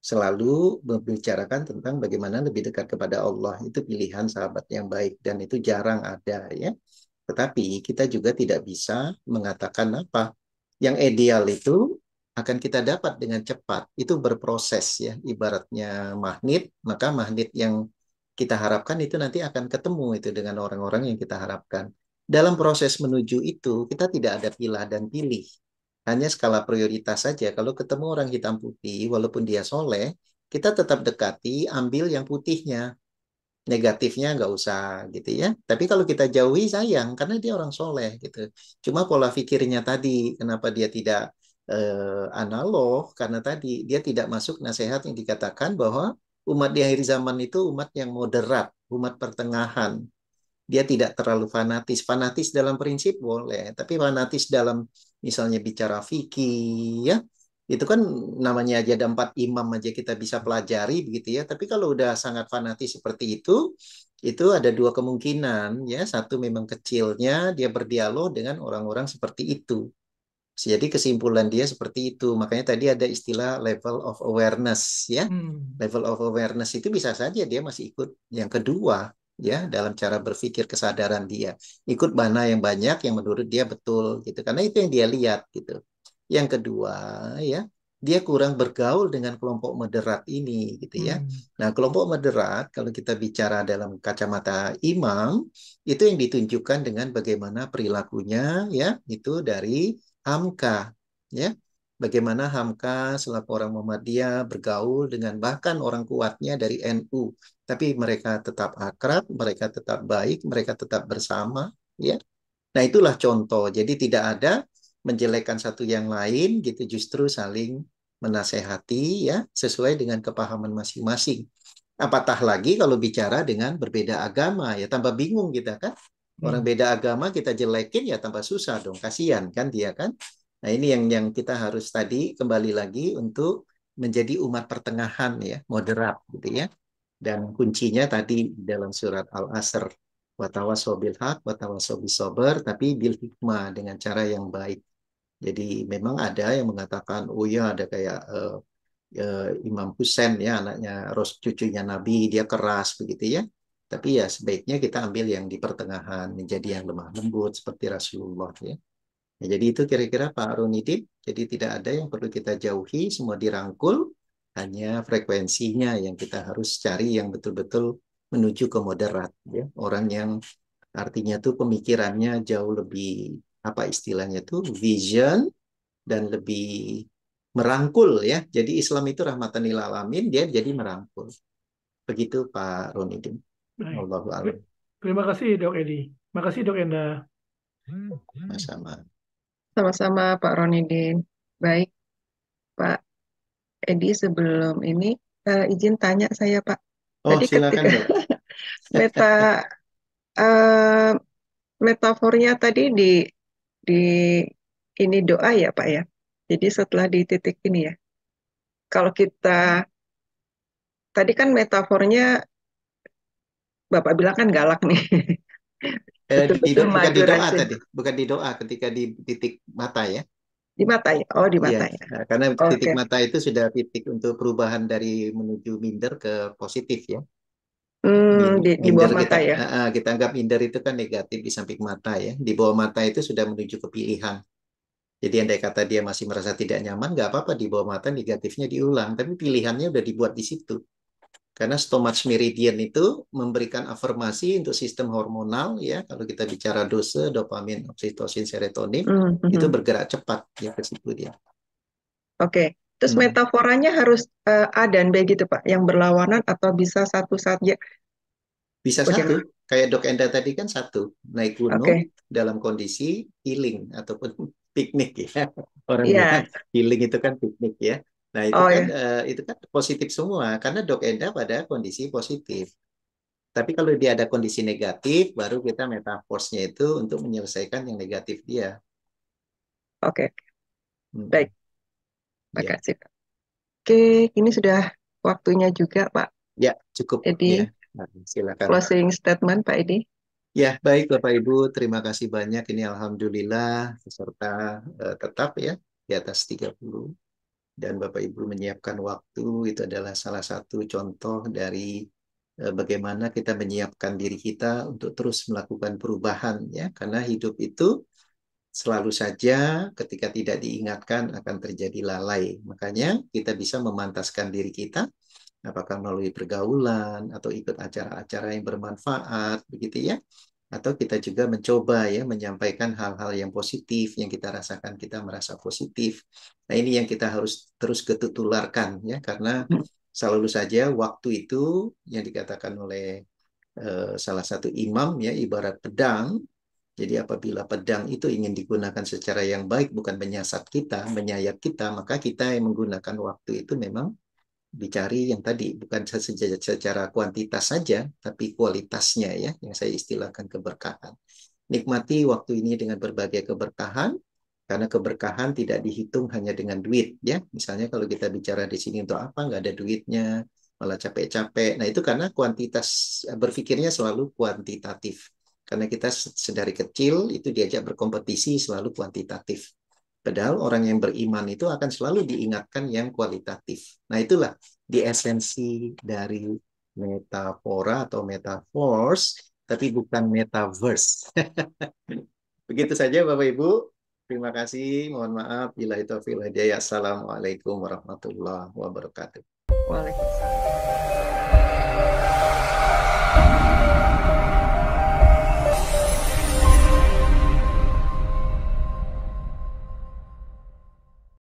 selalu membicarakan tentang bagaimana lebih dekat kepada Allah. Itu pilihan sahabat yang baik dan itu jarang ada ya. Tetapi kita juga tidak bisa mengatakan apa yang ideal itu akan kita dapat dengan cepat. Itu berproses ya, ibaratnya magnet, maka magnet yang kita harapkan itu nanti akan ketemu itu dengan orang-orang yang kita harapkan. Dalam proses menuju itu, kita tidak ada pilah dan pilih. Hanya skala prioritas saja. Kalau ketemu orang hitam putih, walaupun dia soleh, kita tetap dekati, ambil yang putihnya. Negatifnya nggak usah gitu ya. Tapi kalau kita jauhi sayang, karena dia orang soleh gitu. Cuma pola pikirnya tadi, kenapa dia tidak analog? Karena tadi dia tidak masuk nasihat yang dikatakan bahwa umat di akhir zaman itu umat yang moderat, umat pertengahan. Dia tidak terlalu fanatis. Fanatis dalam prinsip boleh, tapi fanatis dalam misalnya bicara fikih ya, itu kan namanya aja ada 4 imam aja kita bisa pelajari begitu ya. Tapi kalau udah sangat fanatis seperti itu ada dua kemungkinan ya. Satu memang kecilnya dia berdialog dengan orang-orang seperti itu. Jadi kesimpulan dia seperti itu. Makanya tadi ada istilah level of awareness ya. Level of awareness itu bisa saja dia masih ikut yang kedua ya dalam cara berpikir kesadaran dia. Ikut mana yang banyak yang menurut dia betul gitu. Karena itu yang dia lihat gitu. Yang kedua ya, dia kurang bergaul dengan kelompok moderat ini gitu ya. Nah, kelompok moderat kalau kita bicara dalam kacamata imam itu yang ditunjukkan dengan bagaimana perilakunya ya, itu dari Hamka ya. Bagaimana Hamka selaku orang Muhammadiyah bergaul dengan bahkan orang kuatnya dari NU, tapi mereka tetap akrab, mereka tetap baik, mereka tetap bersama ya. Nah, itulah contoh. Jadi tidak ada menjelekkan satu yang lain gitu, justru saling menasehati ya sesuai dengan kepahaman masing-masing. Apatah lagi kalau bicara dengan berbeda agama ya tambah bingung kita kan. Orang beda agama kita jelekin ya tambah susah dong, kasihan kan dia kan. Nah, ini yang kita harus tadi kembali lagi untuk menjadi umat pertengahan ya, moderat gitu ya. Dan kuncinya tadi dalam surat Al-Asr, watawasaw bil haq, watawasaw bis sabr, tapi bil hikmah dengan cara yang baik. Jadi memang ada yang mengatakan, oh ya ada kayak Imam Husain ya, anaknya cucunya Nabi, dia keras begitu ya. Tapi ya sebaiknya kita ambil yang di pertengahan, menjadi yang lemah lembut seperti Rasulullah ya. Ya, jadi itu kira-kira Pak Ronidin. Jadi tidak ada yang perlu kita jauhi, semua dirangkul, hanya frekuensinya yang kita harus cari yang betul-betul menuju ke moderat. Ya. Orang yang artinya tuh pemikirannya jauh lebih, apa istilahnya tuh, vision, dan lebih merangkul ya. Jadi Islam itu rahmatan lil alamin, dia jadi merangkul. Begitu Pak Ronidin.
Baik.
Wallahu a'lam.
Terima kasih Dok Edi. Terima kasih Dok Enda.
Sama-sama.
Sama-sama Pak Ronidin. Baik, Pak Edi, sebelum ini izin tanya saya Pak.
Oh,
Tadi
silakan
ketika
Dok.
meta eh, metafornya tadi di ini doa ya Pak ya. Jadi setelah di titik ini ya. Kalau kita tadi kan metafornya Bapak bilang kan galak nih. Betul-betul
Bukan
maju
di doa
racun.
tadi, bukan di doa ketika di titik mata ya.
Di mata ya? Oh, di
Iya,
mata ya.
karena titik
Oke.
mata itu sudah titik untuk perubahan dari menuju minder ke positif ya.
Di
Minder
bawah
kita
mata ya.
kita anggap minder itu kan negatif di samping mata ya. Di bawah mata itu sudah menuju ke pilihan. Jadi andai kata dia masih merasa tidak nyaman, nggak apa-apa di bawah mata negatifnya diulang, tapi pilihannya udah dibuat di situ. Karena stomach meridian itu memberikan afirmasi untuk sistem hormonal ya. Kalau kita bicara dose, dopamin, oksitosin, serotonin itu bergerak cepat ya ke situ dia.
Oke. Terus metaforanya harus A dan B gitu Pak, yang berlawanan atau bisa satu saja?
Bisa
Bagaimana?
satu, kayak Dok Enda tadi kan satu, naik gunung
Oke.
dalam kondisi healing ataupun piknik ya. Orang
Iya.
bilang healing itu kan piknik ya. Nah
Oh ya.
itu kan positif semua karena Dok Enda pada kondisi positif. Tapi kalau dia ada kondisi negatif, baru kita metaforsnya itu untuk menyelesaikan yang negatif dia.
Oke. Baik.
Ya.
Makasih Pak. Oke, ini sudah waktunya juga Pak
Ya, cukup
Edi.
ya. Nah, silakan.
Closing statement Pak Edi.
Ya, baik Bapak Ibu, terima kasih banyak. Ini alhamdulillah peserta tetap ya di atas 30. dan Bapak Ibu menyiapkan waktu itu adalah salah satu contoh dari bagaimana kita menyiapkan diri kita untuk terus melakukan perubahan ya, karena hidup itu selalu saja ketika tidak diingatkan akan terjadi lalai. Makanya kita bisa memantaskan diri kita, apakah melalui pergaulan atau ikut acara-acara yang bermanfaat, begitu ya. Atau kita juga mencoba ya menyampaikan hal-hal yang positif yang kita rasakan, kita merasa positif. Nah ini yang kita harus terus ketutularkan ya, karena selalu saja waktu itu yang dikatakan oleh salah satu imam ya, ibarat pedang. Jadi apabila pedang itu ingin digunakan secara yang baik, bukan menyasar kita, menyayat kita, maka kita yang menggunakan waktu itu memang dicari yang tadi, bukan secara kuantitas saja, tapi kualitasnya ya, yang saya istilahkan keberkahan. Nikmati waktu ini dengan berbagai keberkahan, karena keberkahan tidak dihitung hanya dengan duit ya. Misalnya kalau kita bicara di sini untuk apa, nggak ada duitnya, malah capek-capek. Nah itu karena kuantitas, berpikirnya selalu kuantitatif. Karena kita sedari kecil itu diajak berkompetisi selalu kuantitatif. Padahal orang yang beriman itu akan selalu diingatkan yang kualitatif. Nah itulah di esensi dari metafora atau metaphors, tapi bukan metaverse. Begitu saja Bapak Ibu. Terima kasih. Mohon maaf bila itu hidayah. Assalamualaikum warahmatullahi wabarakatuh.
Waalaikumsalam.